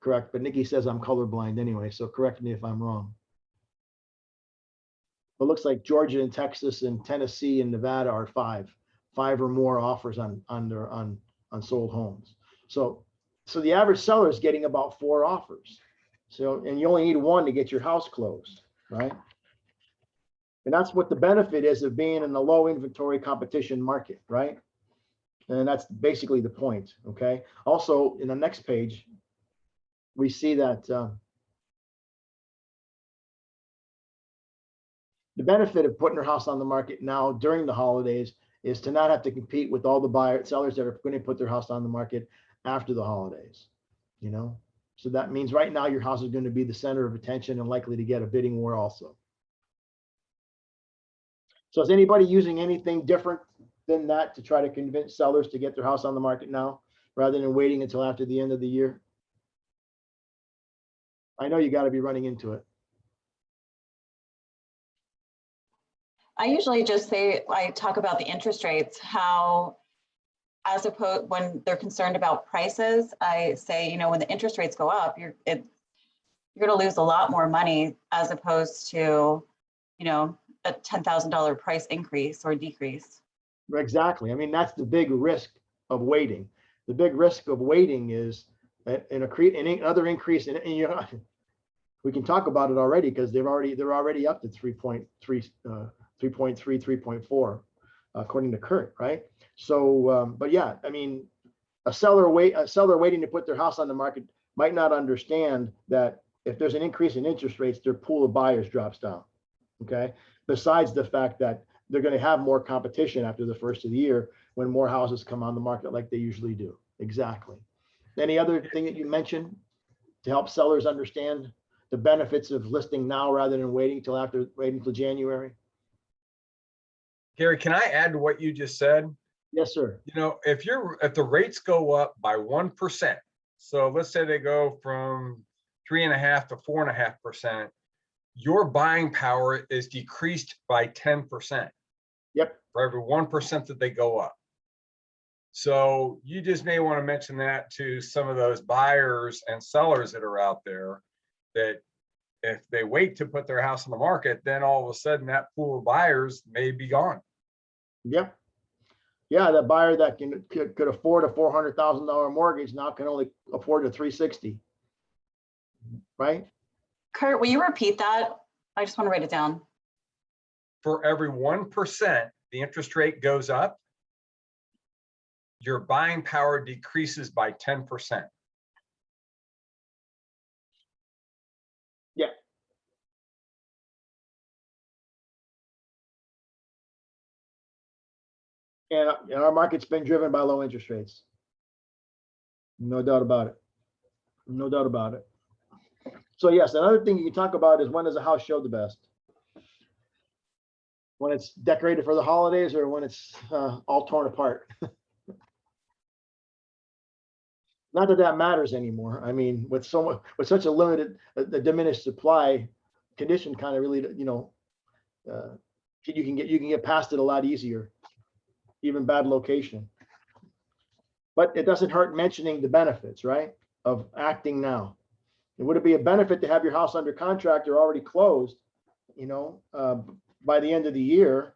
correct, but Nikki says I'm colorblind anyway, so correct me if I'm wrong. It looks like Georgia and Texas and Tennessee and Nevada are 5 or more offers on sold homes. So the average seller is getting about 4 offers. So, and you only need 1 to get your house closed, right? And that's what the benefit is of being in the low inventory competition market, right? And that's basically the point, okay? Also, in the next page, we see that the benefit of putting your house on the market now during the holidays is to not have to compete with all the sellers that are going to put their house on the market after the holidays, you know? So that means right now your house is going to be the center of attention and likely to get a bidding war also. So is anybody using anything different than that to try to convince sellers to get their house on the market now rather than waiting until after the end of the year? I know you got to be running into it. I usually just say, I talk about the interest rates, how as opposed when they're concerned about prices, I say, you know, when the interest rates go up, you're going to lose a lot more money as opposed to, you know, a $10,000 price increase or decrease. Exactly. I mean, that's the big risk of waiting. The big risk of waiting is another increase in, you know, we can talk about it already because they're already up to 3.3, 3.4, according to Kurt, right? So, but yeah, I mean, a seller waiting to put their house on the market might not understand that if there's an increase in interest rates, their pool of buyers drops down. Okay. Besides the fact that they're going to have more competition after the first of the year when more houses come on the market like they usually do. Exactly. Any other thing that you mentioned to help sellers understand the benefits of listing now rather than waiting till January? Gary, can I add to what you just said? Yes, sir. You know, if the rates go up by 1%, so let's say they go from 3.5% to 4.5%, your buying power is decreased by 10%. Yep. For every 1% that they go up. So you just may want to mention that to some of those buyers and sellers that are out there, that if they wait to put their house on the market, then all of a sudden that pool of buyers may be gone. Yep. Yeah, that buyer that could afford a $400,000 mortgage now can only afford a $360,000, right? Kurt, will you repeat that? I just want to write it down. For every 1% the interest rate goes up, your buying power decreases by 10%. Yeah. And our market's been driven by low interest rates. No doubt about it. No doubt about it. So yes, another thing you can talk about is, when does a house show the best? When it's decorated for the holidays or when it's all torn apart? Not that that matters anymore. I mean, with such a limited, diminished supply, condition kind of really, you know, you can get past it a lot easier, even bad location. But it doesn't hurt mentioning the benefits, right, of acting now. Would it be a benefit to have your house under contract or already closed, you know, by the end of the year,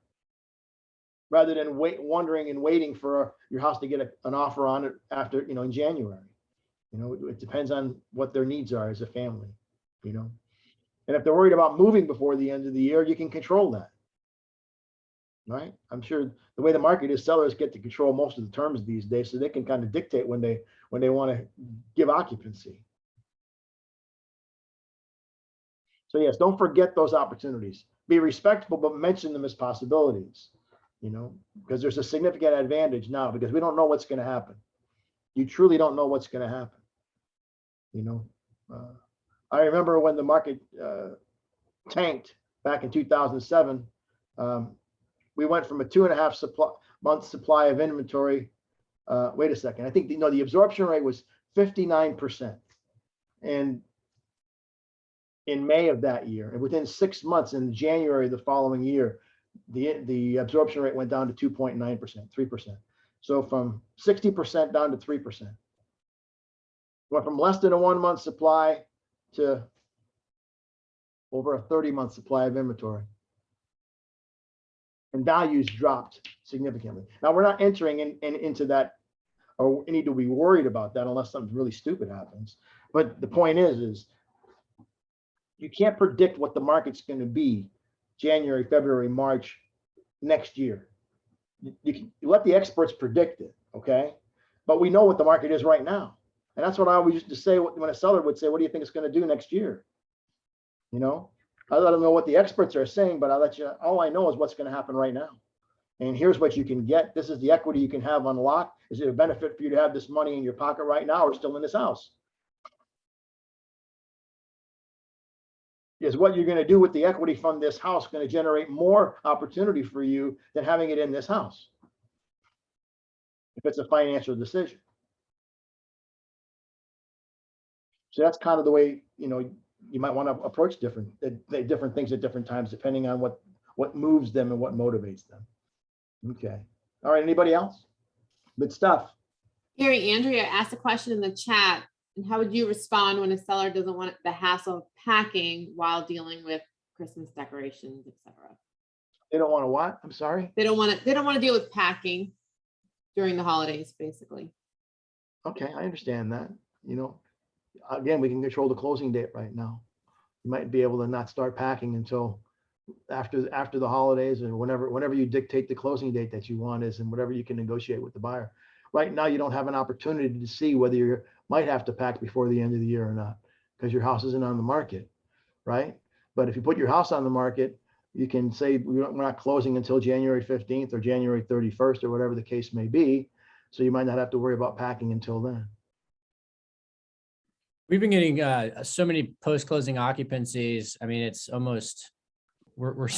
rather than wondering and waiting for your house to get an offer on it after, in January. It depends on what their needs are as a family, And if they're worried about moving before the end of the year, you can control that. Right? I'm sure the way the market is, sellers get to control most of the terms these days, so they can kind of dictate when they want to give occupancy. So yes, don't forget those opportunities. Be respectful, but mention them as possibilities, because there's a significant advantage now, because we don't know what's going to happen. You truly don't know what's going to happen. I remember when the market tanked back in 2007, we went from a 2.5 month supply of inventory. Wait a second. I think the absorption rate was 59%. And in May of that year, and within 6 months, in January the following year, the absorption rate went down to 2.9%, 3%. So from 60% down to 3%. Went from less than a 1 month supply to over a 30-month supply of inventory. And values dropped significantly. Now, we're not entering into that, or need to be worried about that unless something really stupid happens. But the point is you can't predict what the market's going to be January, February, March next year. You let the experts predict it, okay? But we know what the market is right now. And that's what I always used to say when a seller would say, what do you think it's going to do next year? I let them know what the experts are saying, but all I know is what's going to happen right now. And here's what you can get. This is the equity you can have unlocked. Is it a benefit for you to have this money in your pocket right now or still in this house? Is what you're going to do with the equity from this house going to generate more opportunity for you than having it in this house? If it's a financial decision. So that's kind of the way, you might want to approach different things at different times, depending on what moves them and what motivates them. Okay. All right. Anybody else? Good stuff. Gary, Andrea asked a question in the chat. And how would you respond when a seller doesn't want the hassle of packing while dealing with Christmas decorations, etc.? They don't want to what? I'm sorry. They don't want to deal with packing during the holidays, basically. Okay, I understand that. Again, we can control the closing date right now. You might be able to not start packing until after the holidays, or whenever you dictate the closing date that you want is, and whatever you can negotiate with the buyer. Right now, you don't have an opportunity to see whether you might have to pack before the end of the year or not, because your house isn't on the market, right? But if you put your house on the market, you can say we're not closing until January 15th or January 31st or whatever the case may be. So you might not have to worry about packing until then. We've been getting so many post-closing occupancies. I mean, it's almost, we're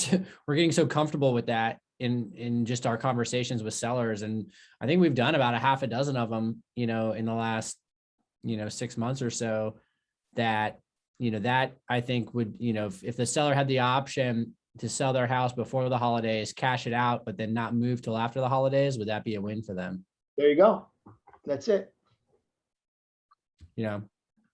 getting so comfortable with that in just our conversations with sellers. And I think we've done about a half a dozen of them, in the last, 6 months or so, that, that I think would, if the seller had the option to sell their house before the holidays, cash it out, but then not move till after the holidays, would that be a win for them? There you go. That's it.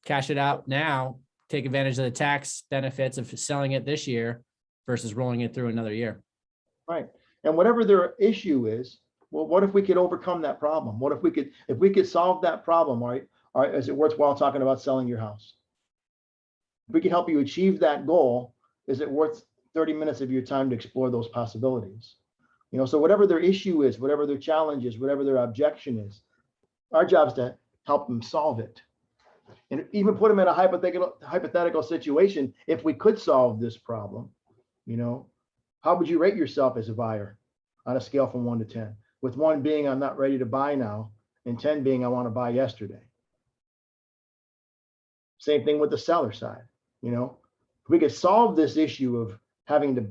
Cash it out now, take advantage of the tax benefits of selling it this year versus rolling it through another year. Right. And whatever their issue is, well, what if we could overcome that problem? What if we could solve that problem? All right, is it worthwhile talking about selling your house? If we can help you achieve that goal, is it worth 30 minutes of your time to explore those possibilities? So whatever their issue is, whatever their challenge is, whatever their objection is, our job is to help them solve it. And even put them in a hypothetical situation. If we could solve this problem, how would you rate yourself as a buyer on a scale from 1 to 10? With 1 being I'm not ready to buy now, and 10 being I want to buy yesterday. Same thing with the seller side. If we could solve this issue of having to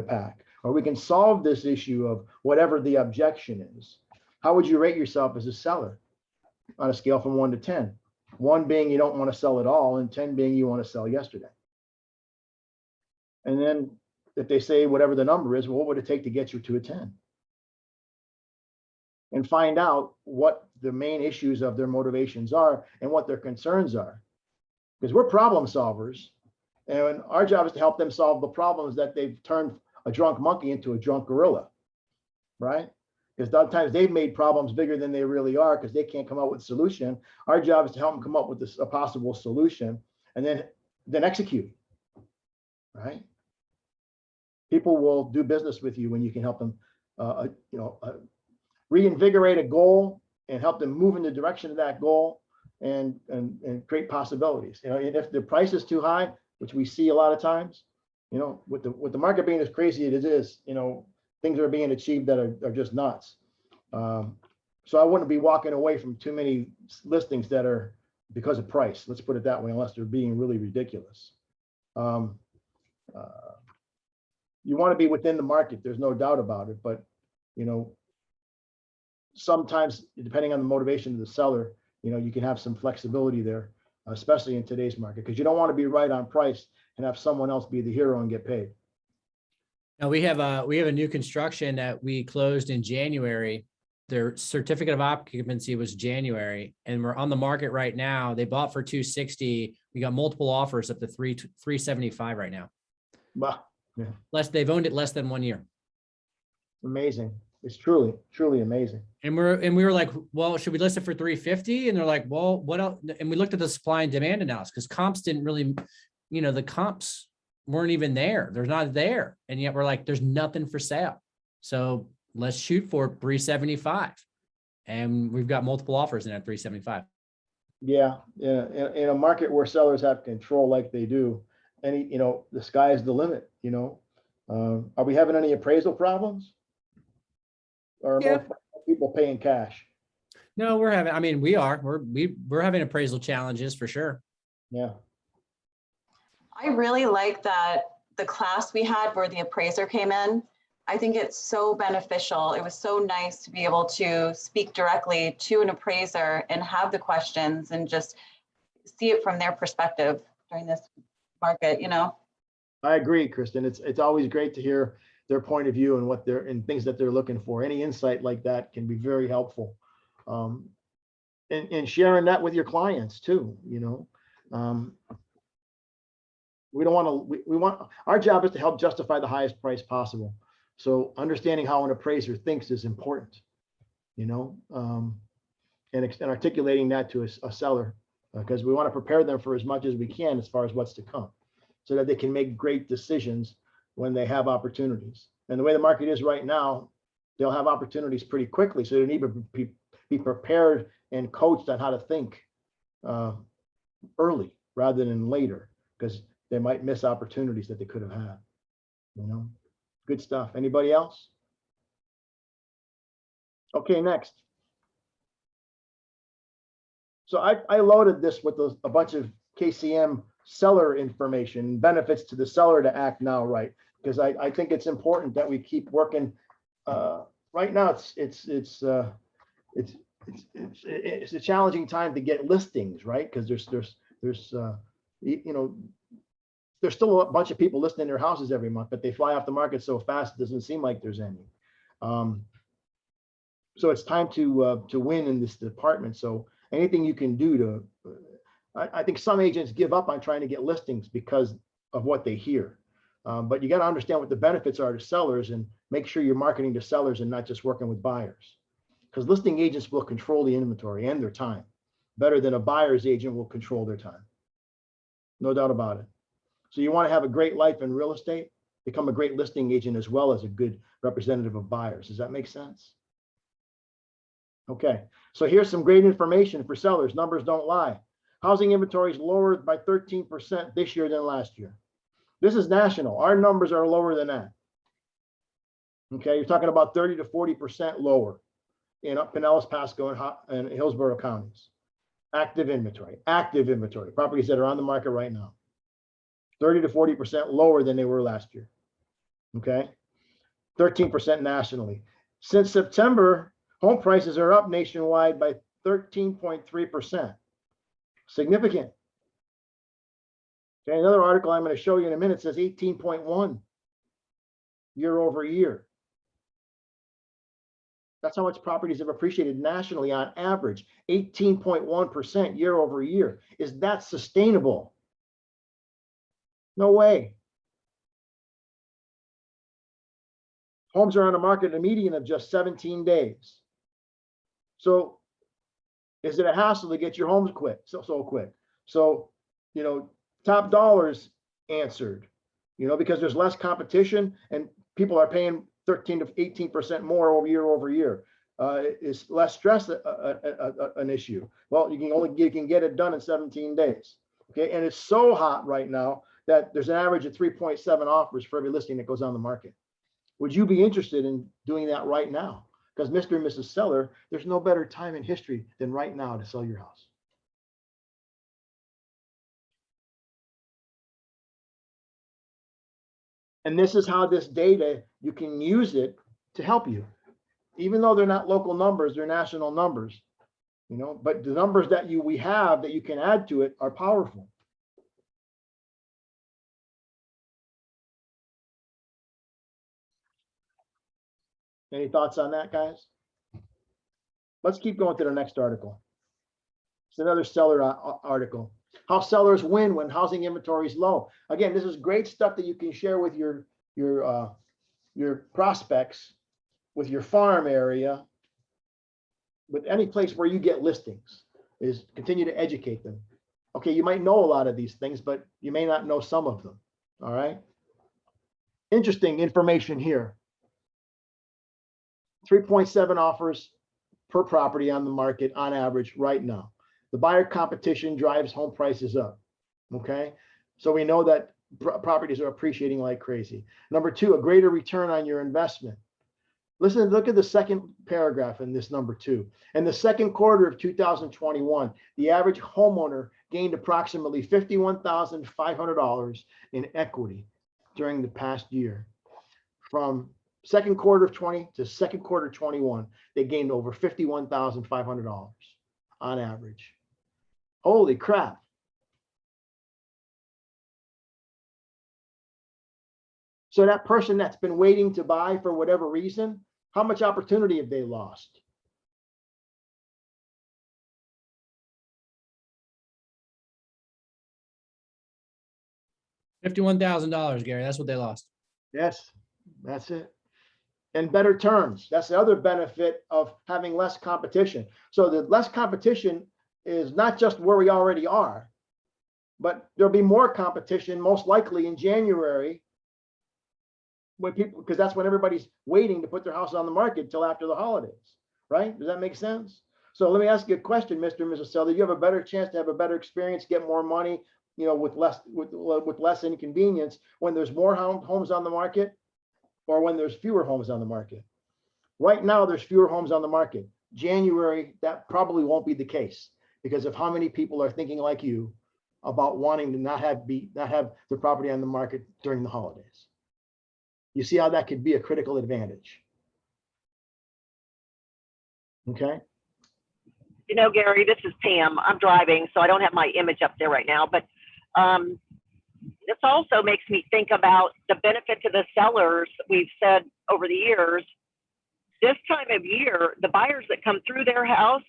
pack, or we can solve this issue of whatever the objection is, how would you rate yourself as a seller on a scale from 1 to 10? 1 being you don't want to sell at all, and 10 being you want to sell yesterday. And then if they say whatever the number is, well, what would it take to get you to a 10? And find out what the main issues of their motivations are and what their concerns are. Because we're problem solvers, and our job is to help them solve the problems that they've turned a drunk monkey into a drunk gorilla, right? Because sometimes they've made problems bigger than they really are because they can't come up with a solution. Our job is to help them come up with a possible solution and then execute, right? People will do business with you when you can help them, reinvigorate a goal and help them move in the direction of that goal and create possibilities. You know, and if the price is too high, which we see a lot of times, you know, with the market being as crazy as it is, you know, things are being achieved that are just nuts. So I wouldn't be walking away from too many listings that are because of price. Let's put it that way, unless they're being really ridiculous. You want to be within the market. There's no doubt about it. But, you know, sometimes depending on the motivation of the seller, you know, you can have some flexibility there, especially in today's market, because you don't want to be right on price and have someone else be the hero and get paid. Now we have a new construction that we closed in January. Their certificate of occupancy was January, and we're on the market right now. They bought for 260. We got multiple offers up to 375 right now. Wow. Yeah. They've owned it less than 1 year. Amazing. It's truly, truly amazing. And we were like, well, should we list it for 350? And they're like, well, what else? And we looked at the supply and demand analysis because comps didn't really, you know, the comps weren't even there. They're not there. And yet we're like, there's nothing for sale. So let's shoot for 375. And we've got multiple offers in at 375. Yeah. In a market where sellers have control like they do, you know, the sky is the limit, you know. Are we having any appraisal problems? Or Yeah. more people paying cash? No, we're having appraisal challenges for sure. Yeah. I really like that the class we had where the appraiser came in. I think it's so beneficial. It was so nice to be able to speak directly to an appraiser and have the questions and just see it from their perspective during this market, you know? I agree, Kristen. It's always great to hear their point of view and things that they're looking for. Any insight like that can be very helpful. And sharing that with your clients too, you know. We don't want our job is to help justify the highest price possible. So understanding how an appraiser thinks is important, you know, and articulating that to a seller, because we want to prepare them for as much as we can as far as what's to come, so that they can make great decisions when they have opportunities. And the way the market is right now, they'll have opportunities pretty quickly. So they need to be prepared and coached on how to think early rather than later, because they might miss opportunities that they could have had, you know. Good stuff. Anybody else? Okay, next. So I loaded this with a bunch of KCM seller information, benefits to the seller to act now, right? Because I think it's important that we keep working. Right now, it's a challenging time to get listings, right? Because there's you know, there's still a bunch of people listing their houses every month, but they fly off the market so fast it doesn't seem like there's any. So it's time to win in this department. So anything you can do to, I think some agents give up on trying to get listings because of what they hear. But you got to understand what the benefits are to sellers and make sure you're marketing to sellers and not just working with buyers. Because listing agents will control the inventory and their time better than a buyer's agent will control their time. No doubt about it. So you want to have a great life in real estate, become a great listing agent as well as a good representative of buyers. Does that make sense? Okay, so here's some great information for sellers. Numbers don't lie. Housing inventory is lower by 13% this year than last year. This is national. Our numbers are lower than that. Okay, you're talking about 30 to 40% lower in Pinellas, Pasco, and Hillsborough counties. Active inventory, properties that are on the market right now. 30 to 40% lower than they were last year. Okay, 13% nationally. Since September, home prices are up nationwide by 13.3%. Significant. Okay, another article I'm going to show you in a minute says 18.1 year over year. That's how much properties have appreciated nationally on average, 18.1% year over year. Is that sustainable? No way. Homes are on the market a median of just 17 days. So is it a hassle to get your homes quick, so quick? So, you know, top dollars answered, you know, because there's less competition and people are paying 13 to 18% more over year. Is less stress an issue? Well, you can get it done in 17 days. Okay, and it's so hot right now that there's an average of 3.7 offers for every listing that goes on the market. Would you be interested in doing that right now? Because Mr. and Mrs. Seller, there's no better time in history than right now to sell your house. And this is how this data, you can use it to help you. Even though they're not local numbers, they're national numbers, you know, but the numbers that we have that you can add to it are powerful. Any thoughts on that, guys? Let's keep going to the next article. It's another seller article. How sellers win when housing inventory is low. Again, this is great stuff that you can share with your prospects, with your farm area, with any place where you get listings, is continue to educate them. Okay, you might know a lot of these things, but you may not know some of them. All right. Interesting information here. 3.7 offers per property on the market on average right now. The buyer competition drives home prices up. Okay, so we know that properties are appreciating like crazy. Number two, a greater return on your investment. Listen, look at the second paragraph in this number two. In the second quarter of 2021, the average homeowner gained approximately $51,500 in equity during the past year. From second quarter of 20 to second quarter 21, they gained over $51,500 on average. Holy crap. So that person that's been waiting to buy for whatever reason, how much opportunity have they lost? $51,000, Gary. That's what they lost. Yes, that's it. And better terms. That's the other benefit of having less competition. So the less competition is not just where we already are, but there'll be more competition most likely in January when people, because that's when everybody's waiting to put their house on the market until after the holidays, right? Does that make sense? So let me ask you a question, Mr. and Mrs. Seller. You have a better chance to have a better experience, get more money, you know, with less inconvenience when there's more homes on the market or when there's fewer homes on the market. Right now, there's fewer homes on the market. January, that probably won't be the case because of how many people are thinking like you about wanting to not have their property on the market during the holidays. You see how that could be a critical advantage. Okay. You know, Gary, this is Pam. I'm driving, so I don't have my image up there right now, but this also makes me think about the benefit to the sellers. We've said over the years, this time of year, the buyers that come through their house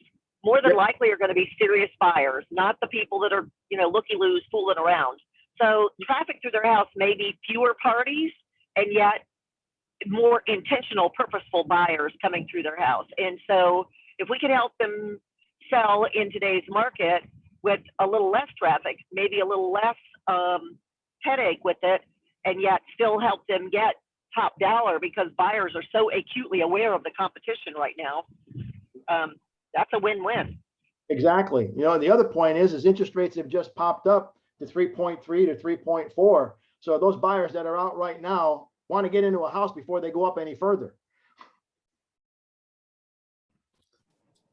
more than likely are going to be serious buyers, not the people that are, you know, looky-loos fooling around. So traffic through their house may be fewer parties and yet more intentional, purposeful buyers coming through their house. And so if we can help them sell in today's market with a little less traffic, maybe a little less headache with it, and yet still help them get top dollar because buyers are so acutely aware of the competition right now, that's a win-win. Exactly. You know, the other point is interest rates have just popped up to 3.3 to 3.4. So those buyers that are out right now want to get into a house before they go up any further.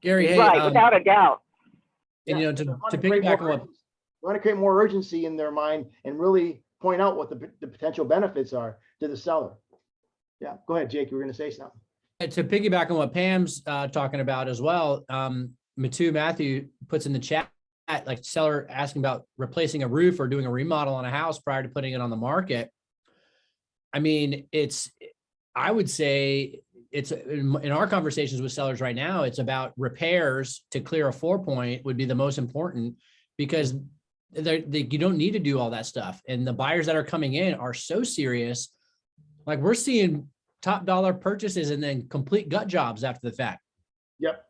Gary, hey, right, without a doubt. And you know, to piggyback on what we want to create more urgency in their mind and really point out what the potential benefits are to the seller. Yeah, go ahead, Jake. You were going to say something. To piggyback on what Pam's talking about as well, Matthew puts in the chat, like seller asking about replacing a roof or doing a remodel on a house prior to putting it on the market. I mean, I would say it's in our conversations with sellers right now, it's about repairs to clear a 4-point would be the most important because you don't need to do all that stuff. And the buyers that are coming in are so serious. Like we're seeing top dollar purchases and then complete gut jobs after the fact. Yep.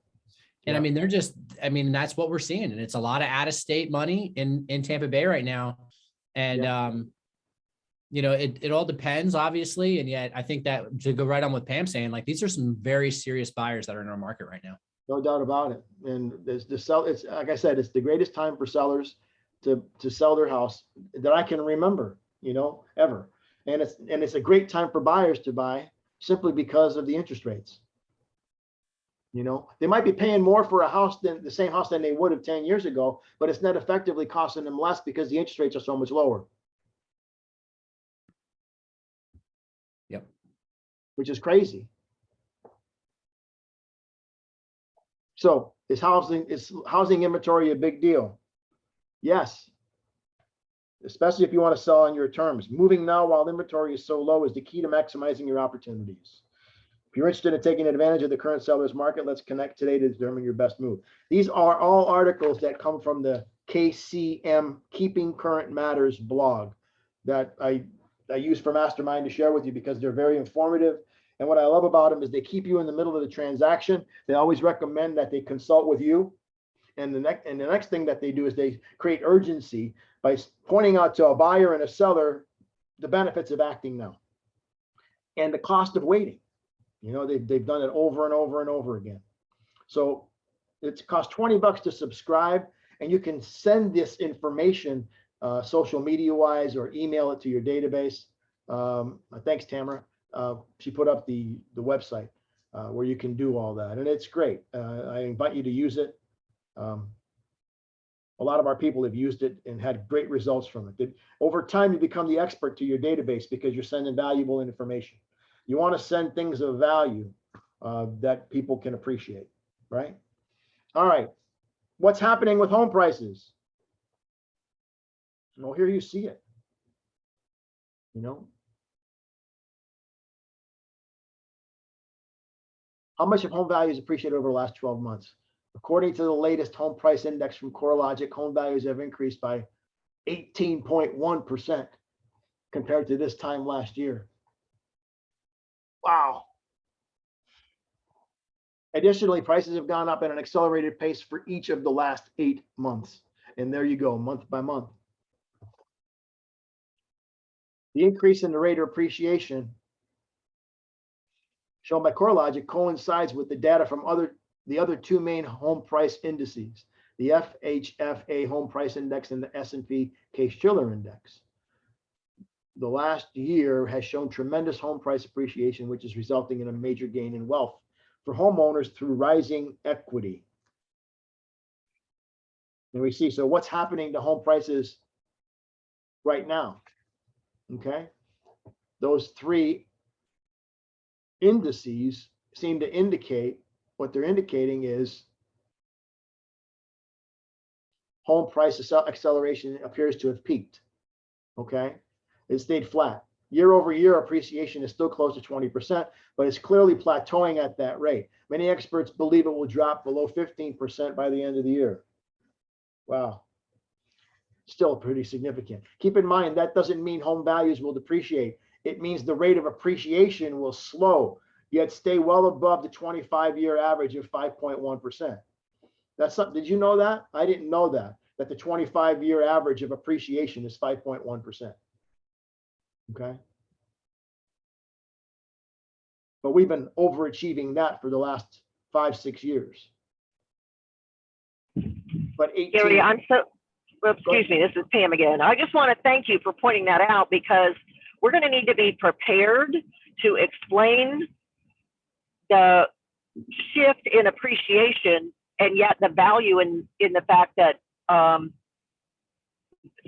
And I Yep. mean, that's what we're seeing. And it's a lot of out-of-state money in Tampa Bay right now. And, it all depends, obviously. And yet I think that to go right on with Pam saying, like, these are some very serious buyers that are in our market right now. No doubt about it. And it's like I said, it's the greatest time for sellers to sell their house that I can remember, ever. And it's a great time for buyers to buy simply because of the interest rates. They might be paying more for the same house than they would have 10 years ago, but it's net effectively costing them less because the interest rates are so much lower. Yep. Which is crazy. So is housing inventory a big deal? Yes. Especially if you want to sell on your terms. Moving now while inventory is so low is the key to maximizing your opportunities. If you're interested in taking advantage of the current seller's market, let's connect today to determine your best move. These are all articles that come from the KCM Keeping Current Matters blog that I use for Mastermind to share with you because they're very informative. And what I love about them is they keep you in the middle of the transaction. They always recommend that they consult with you. And the next thing that they do is they create urgency by pointing out to a buyer and a seller the benefits of acting now and the cost of waiting. They've done it over and over and over again. So it costs $20 to subscribe, and you can send this information social media wise or email it to your database. Thanks, Tamara. She put up the website where you can do all that, and it's great. I invite you to use it. A lot of our people have used it and had great results from it. Over time, you become the expert to your database because you're sending valuable information. You want to send things of value that people can appreciate, right? All right. What's happening with home prices? Well, here you see it. How much of home values appreciated over the last 12 months? According to the latest home price index from CoreLogic, home values have increased by 18.1% compared to this time last year. Wow. Additionally, prices have gone up at an accelerated pace for each of the last 8 months. And there you go, month by month. The increase in the rate of appreciation shown by CoreLogic coincides with the data from the other two main home price indices, the FHFA home price index and the S&P Case-Shiller index. The last year has shown tremendous home price appreciation, which is resulting in a major gain in wealth for homeowners through rising equity. And we see, so what's happening to home prices right now? Okay. Those three indices seem to indicate, what they're indicating is home price acceleration appears to have peaked. Okay. It stayed flat. Year over year appreciation is still close to 20%, but it's clearly plateauing at that rate. Many experts believe it will drop below 15% by the end of the year. Wow. Still pretty significant. Keep in mind, that doesn't mean home values will depreciate. It means the rate of appreciation will slow, yet stay well above the 25-year average of 5.1%. That's something, did you know that? I didn't know that the 25-year average of appreciation is 5.1%. Okay. But we've been overachieving that for the last 5-6 years. But 18, Gary, excuse me, this is Pam again. I just want to thank you for pointing that out because we're going to need to be prepared to explain the shift in appreciation and yet the value in the fact that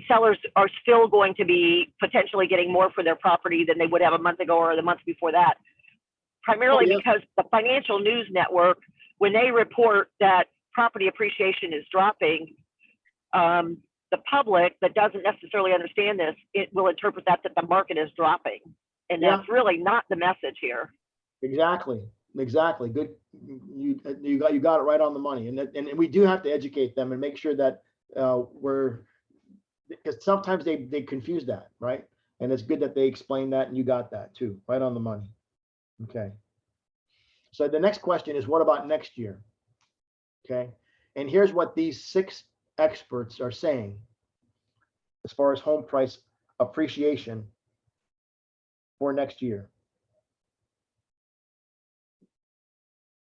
sellers are still going to be potentially getting more for their property than they would have a month ago or the month before that. Primarily because the Financial News Network, when they report that property appreciation is dropping, the public that doesn't necessarily understand this, it will interpret that the market is dropping. And that's really not the message here. Exactly. Good. You got it right on the money. And we do have to educate them and make sure that because sometimes they confuse that, right? And it's good that they explain that and you got that too, right on the money. Okay. So the next question is, what about next year? Okay. And here's what these 6 experts are saying as far as home price appreciation for next year.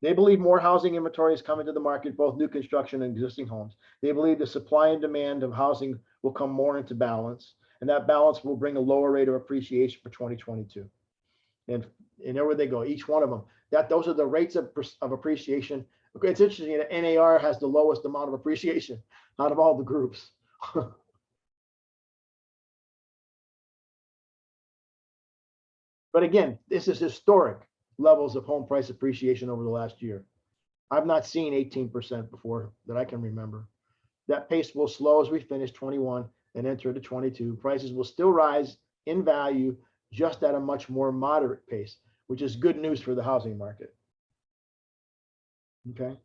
They believe more housing inventory is coming to the market, both new construction and existing homes. They believe the supply and demand of housing will come more into balance, and that balance will bring a lower rate of appreciation for 2022. And there where they go, each one of them. Those are the rates of appreciation. It's interesting that NAR has the lowest amount of appreciation out of all the groups. But again, this is historic levels of home price appreciation over the last year. I've not seen 18% before that I can remember. That pace will slow as we finish 21 and enter into 22. Prices will still rise in value, just at a much more moderate pace, which is good news for the housing market. Okay.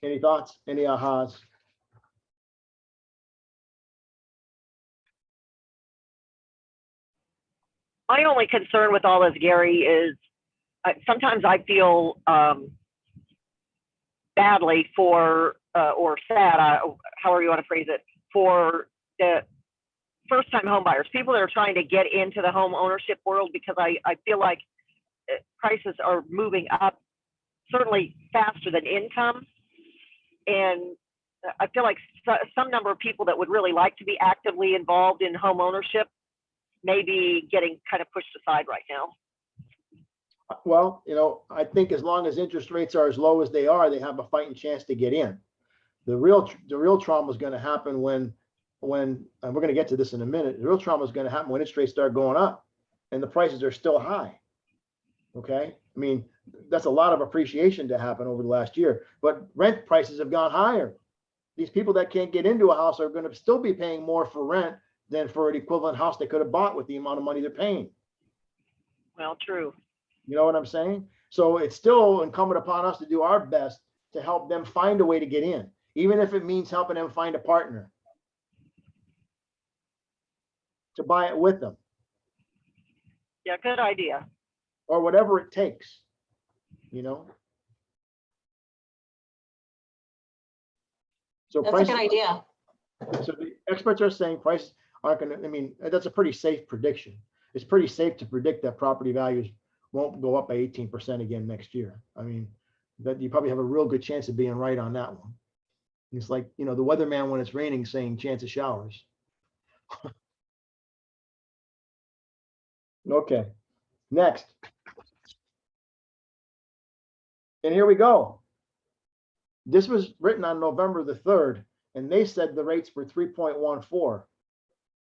Any thoughts? Any ahas? My only concern with all this, Gary, is sometimes I feel badly for, or sad, however you want to phrase it, for the first-time home buyers, people that are trying to get into the home ownership world, because I feel like prices are moving up certainly faster than income. And I feel like some number of people that would really like to be actively involved in home ownership may be getting kind of pushed aside right now. Well, I think as long as interest rates are as low as they are, they have a fighting chance to get in. The real trauma is going to happen when and we're going to get to this in a minute. The real trauma is going to happen when interest rates start going up and the prices are still high. Okay. I mean, that's a lot of appreciation to happen over the last year, but rent prices have gone higher. These people that can't get into a house are going to still be paying more for rent than for an equivalent house they could have bought with the amount of money they're paying. Well, true. You know what I'm saying? So it's still incumbent upon us to do our best to help them find a way to get in, even if it means helping them find a partner to buy it with them. Yeah, good idea. Or whatever it takes, So That's a good idea. So the experts are saying prices aren't going to, I mean, that's a pretty safe prediction. It's pretty safe to predict that property values won't go up by 18% again next year. I mean, that you probably have a real good chance of being right on that one. It's like, the weatherman when it's raining saying chance of showers. Okay, next. And here we go. This was written on November the 3rd, and they said the rates were 3.14.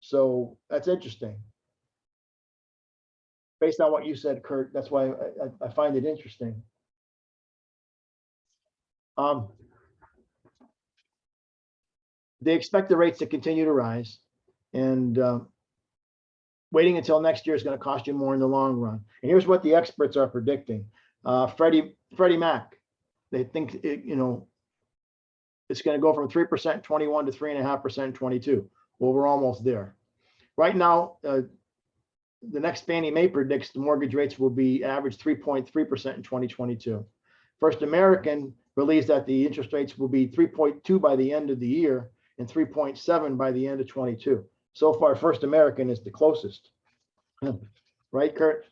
So that's interesting. Based on what you said, Kurt, that's why I find it interesting. They expect the rates to continue to rise, and waiting until next year is going to cost you more in the long run. And here's what the experts are predicting. Freddie Mac, they think it's going to go from 3% in 21 to 3.5% in 22. Well, we're almost there. Right now, the next Fannie Mae predicts the mortgage rates will be average 3.3% in 2022. First American believes that the interest rates will be 3.2 by the end of the year and 3.7 by the end of 22. So far, First American is the closest. Right, Kurt?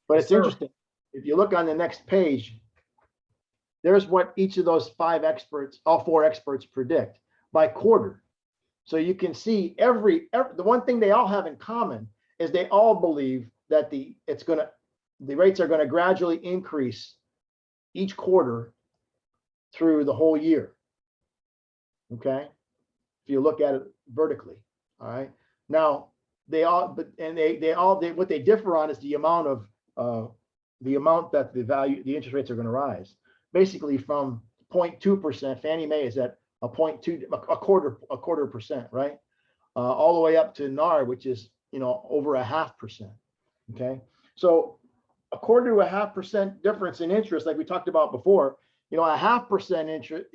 But it's interesting. If you look on the next page, there's what each of those all four experts predict by quarter. So you can see the one thing they all have in common is they all believe that the rates are going to gradually increase each quarter through the whole year. Okay, if you look at it vertically. All right. Now what they differ on is the amount that the interest rates are going to rise. Basically, from 0.2%, Fannie Mae is at a 0.2, a quarter percent, right? All the way up to NAR, which is over 0.5%. Okay, so a quarter to 0.5% difference in interest, like we talked about before. 0.5% interest,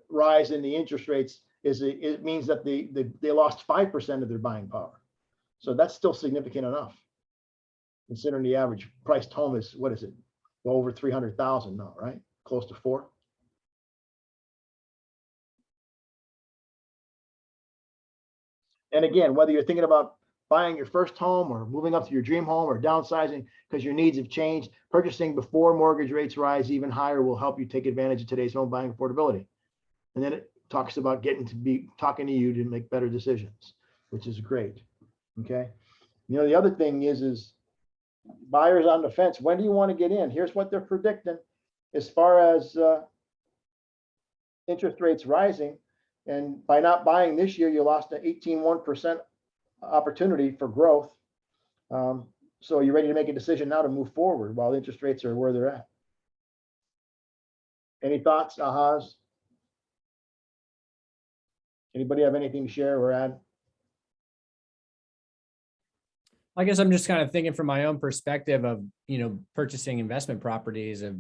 rise in the interest rates is it means that they lost 5% of their buying power. So that's still significant enough. Considering the average priced home is, what is it? Well, over 300,000 now, right? Close to 4. And again, whether you're thinking about buying your first home or moving up to your dream home or downsizing because your needs have changed, purchasing before mortgage rates rise even higher will help you take advantage of today's home buying affordability. And then it talks about talking to you to make better decisions, which is great. Okay. You know, the other thing is buyers on the fence. When do you want to get in? Here's what they're predicting as far as interest rates rising. And by not buying this year, you lost an 18.1% opportunity for growth. So you're ready to make a decision now to move forward while interest rates are where they're at. Any thoughts, ahas? Anybody have anything to share or add? I guess I'm just kind of thinking from my own perspective of, purchasing investment properties of,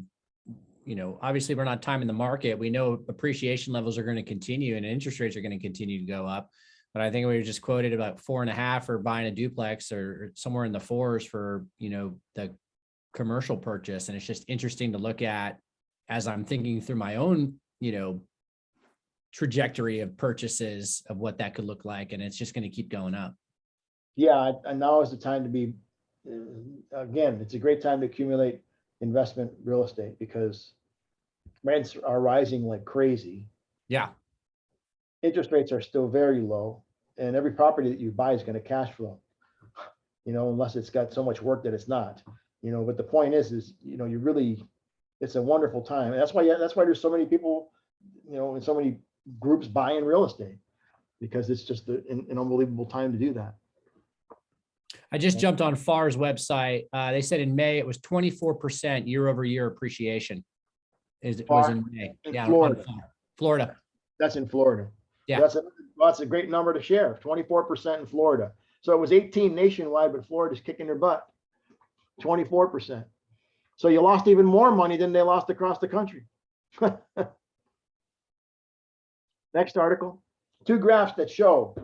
obviously we're not timing the market. We know appreciation levels are going to continue and interest rates are going to continue to go up. But I think we were just quoted about 4.5 for buying a duplex or somewhere in the 4s for, the commercial purchase. And it's just interesting to look at as I'm thinking through my own, trajectory of purchases of what that could look like. And it's just going to keep going up. Yeah, and now is the time to be, again, it's a great time to accumulate investment real estate because rents are rising like crazy. Yeah. Interest rates are still very low, and every property that you buy is going to cash flow, unless it's got so much work that it's not, but the point is, you really, it's a wonderful time. And that's why there's so many people, and so many groups buying real estate because it's just an unbelievable time to do that. I just jumped on FAR's website. They said in May, it was 24% year-over-year appreciation. Was in May. In Florida. Florida. That's in Florida. Yeah. That's a great number to share. 24% in Florida. So it was 18 nationwide, but Florida's kicking their butt. 24%. So you lost even more money than they lost across the country. Next article. 2 graphs that show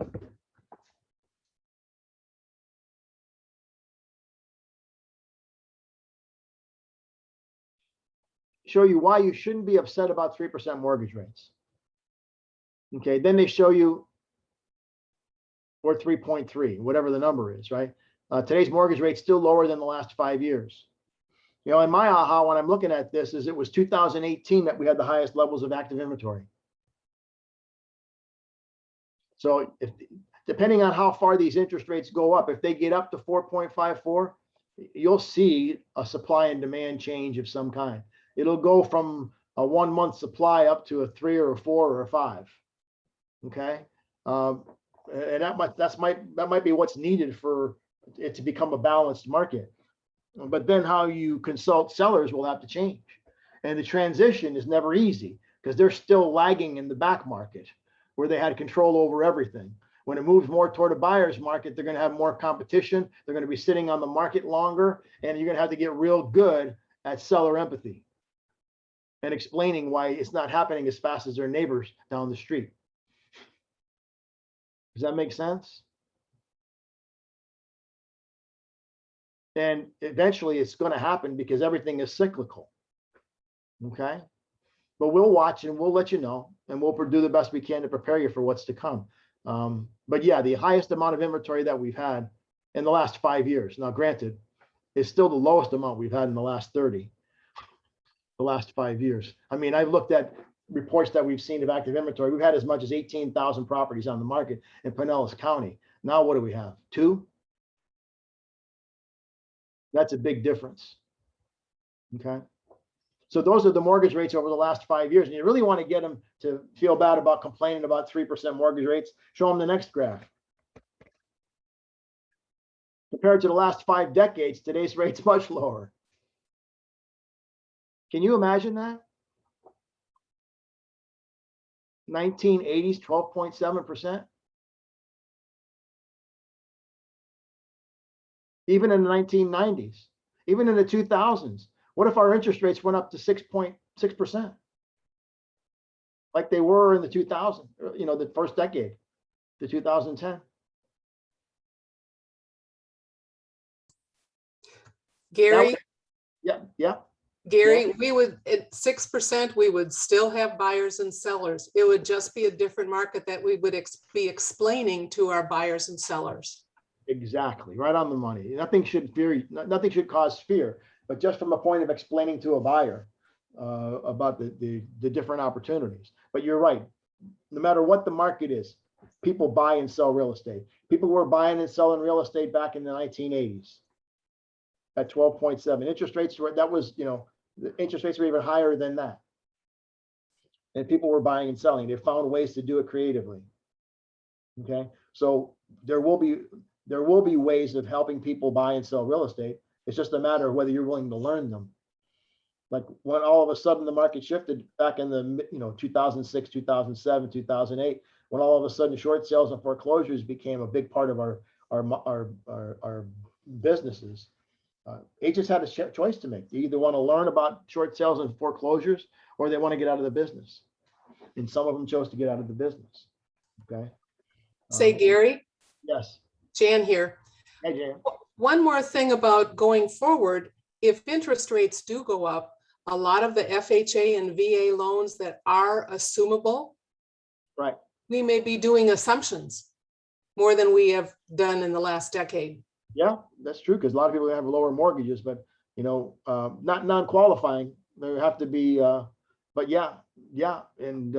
you why you shouldn't be upset about 3% mortgage rates. Okay, then they show you, or 3.3, whatever the number is, right? Today's mortgage rate's still lower than the last 5 years. And my aha when I'm looking at this is it was 2018 that we had the highest levels of active inventory. So depending on how far these interest rates go up, if they get up to 4.54, you'll see a supply and demand change of some kind. It'll go from a 1-month supply up to a 3 or a 4 or a 5. Okay. And that might be what's needed for it to become a balanced market. But then how you consult sellers will have to change. And the transition is never easy because they're still lagging in the back market where they had control over everything. When it moves more toward a buyer's market, they're going to have more competition. They're going to be sitting on the market longer, and you're going to have to get real good at seller empathy and explaining why it's not happening as fast as their neighbors down the street. Does that make sense? And eventually it's going to happen because everything is cyclical. Okay. But we'll watch and we'll let you know, and we'll do the best we can to prepare you for what's to come. But yeah, the highest amount of inventory that we've had in the last 5 years. Now, granted, it's still the lowest amount we've had in the last 30, the last 5 years. I mean, I've looked at reports that we've seen of active inventory. We've had as much as 18,000 properties on the market in Pinellas County. Now, what do we have? 2? That's a big difference. Okay. So those are the mortgage rates over the last 5 years. And you really want to get them to feel bad about complaining about 3% mortgage rates. Show them the next graph. Compared to the last 5 decades, today's rate's much lower. Can you imagine that? 1980s, 12.7%. Even in the 1990s, even in the 2000s. What if our interest rates went up to 6.6%? like they were in the 2000, the first decade, the 2010. Gary, Yeah. Gary, we would, at 6%, we would still have buyers and sellers. It would just be a different market that we would be explaining to our buyers and sellers. Exactly, right on the money. Nothing should cause fear, but just from a point of explaining to a buyer about the different opportunities. But you're right. No matter what the market is, people buy and sell real estate. People were buying and selling real estate back in the 1980s at 12.7. Interest rates were, the interest rates were even higher than that. And people were buying and selling. They found ways to do it creatively. Okay, so there will be ways of helping people buy and sell real estate. It's just a matter of whether you're willing to learn them. Like when all of a sudden the market shifted back in the 2006, 2007, 2008, when all of a sudden short sales and foreclosures became a big part of our businesses. Agents had a choice to make. They either want to learn about short sales and foreclosures, or they want to get out of the business. And some of them chose to get out of the business. Okay. Say, Gary? Yes. Jan here. Hey, Jan. One more thing about going forward, if interest rates do go up, a lot of the FHA and VA loans that are assumable, right, we may be doing assumptions more than we have done in the last decade. Yeah, that's true, because a lot of people have lower mortgages, but not non-qualifying. There have to be, but yeah, and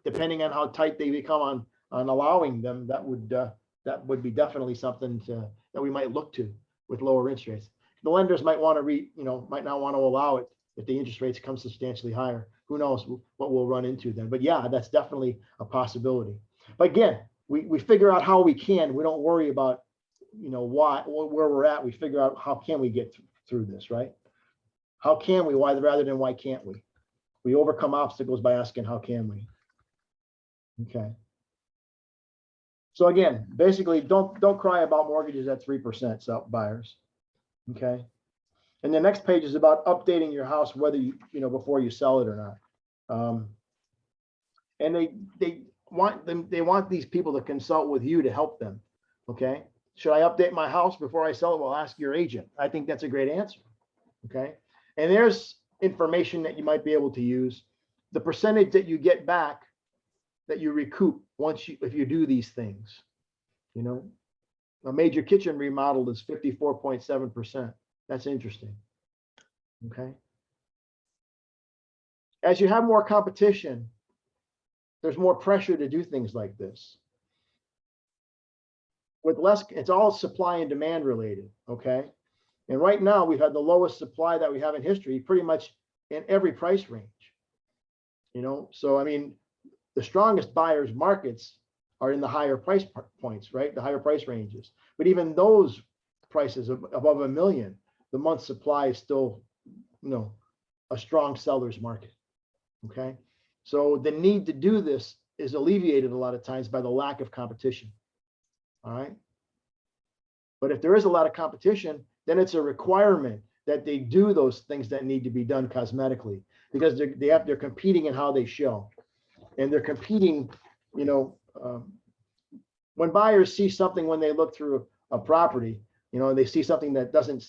depending on how tight they become on allowing them, that would be definitely something that we might look to with lower interest rates. The lenders might want to might not want to allow it if the interest rates come substantially higher. Who knows what we'll run into then? But yeah, that's definitely a possibility. But again, we figure out how we can. We don't worry about where we're at. We figure out how can we get through this, right? How can we? Why rather than why can't we? We overcome obstacles by asking how can we? Okay. So again, basically, don't cry about mortgages at 3%, so buyers. Okay. And the next page is about updating your house, whether before you sell it or not. And they want these people to consult with you to help them. Okay. Should I update my house before I sell it? Well, ask your agent. I think that's a great answer. Okay. And there's information that you might be able to use. The percentage that you get back that you recoup if you do these things. A major kitchen remodel is 54.7%. That's interesting. Okay. As you have more competition, there's more pressure to do things like this. With less, it's all supply and demand related. Okay. And right now we've had the lowest supply that we have in history, pretty much in every price range. So I mean, the strongest buyers markets are in the higher price points, right? The higher price ranges. But even those prices above $1 million, the month supply is still, a strong seller's market. Okay. So the need to do this is alleviated a lot of times by the lack of competition. All right. But if there is a lot of competition, then it's a requirement that they do those things that need to be done cosmetically, because they're competing in how they show. And they're competing, when buyers see something, when they look through a property, they see something that doesn't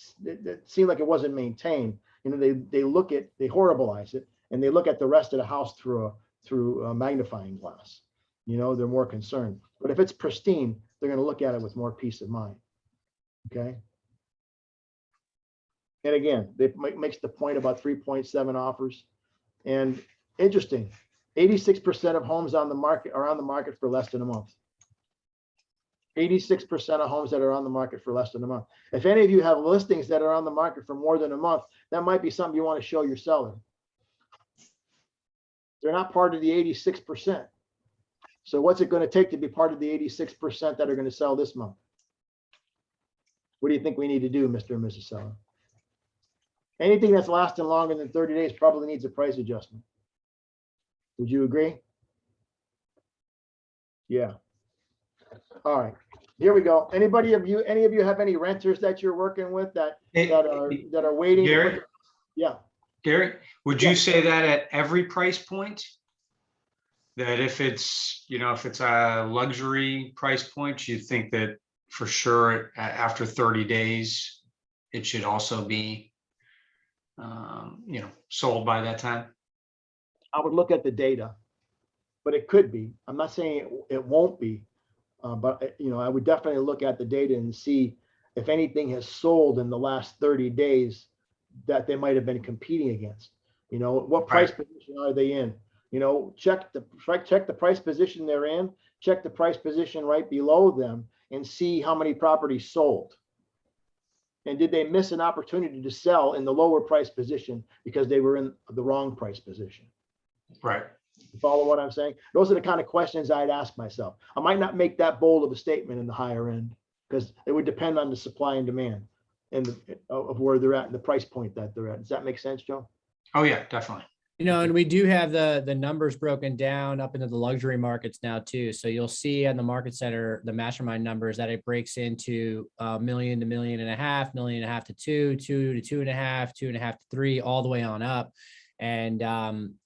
seem like it wasn't maintained, they horribilize it, and they look at the rest of the house through a magnifying glass. They're more concerned. But if it's pristine, they're going to look at it with more peace of mind. Okay. And again, it makes the point about 3.7 offers. And interesting, 86% of homes on the market are on the market for less than a month. 86% of homes that are on the market for less than a month. If any of you have listings that are on the market for more than a month, that might be something you want to show your seller. They're not part of the 86%. So what's it going to take to be part of the 86% that are going to sell this month? What do you think we need to do, Mr. and Mrs. Seller? Anything that's lasting longer than 30 days probably needs a price adjustment. Would you agree? Yeah. All right, here we go. Any of you have any renters that you're working with that are waiting? Gary? Yeah. Gary, would you say that at every price point? that if it's, if it's a luxury price point, you think that for sure after 30 days, it should also be, sold by that time? I would look at the data, but it could be. I'm not saying it won't be, but I would definitely look at the data and see if anything has sold in the last 30 days that they might have been competing against. What price position are they in? Check the price position they're in, check the price position right below them, and see how many properties sold. And did they miss an opportunity to sell in the lower price position because they were in the wrong price position? Right. You follow what I'm saying? Those are the kind of questions I'd ask myself. I might not make that bold of a statement in the higher end because it would depend on the supply and demand and of where they're at and the price point that they're at. Does that make sense, Joe? Oh yeah, definitely. And we do have the numbers broken down up into the luxury markets now too. So you'll see on the market center, the Mastermind numbers, that it breaks into $1 million to $1.5 million, $1.5 million to $2 to $2.5, $2.5 to $3, all the way on up. And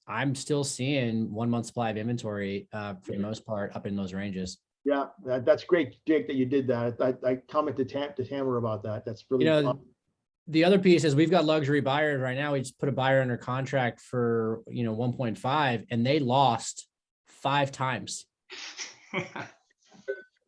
I'm still seeing 1 month supply of inventory for the most part up in those ranges. Yeah, that's great, Jake, that you did that. I commented to Tamara about that. That's really fun. The other piece is we've got luxury buyers right now. We just put a buyer under contract for 1.5, and they lost 5 times.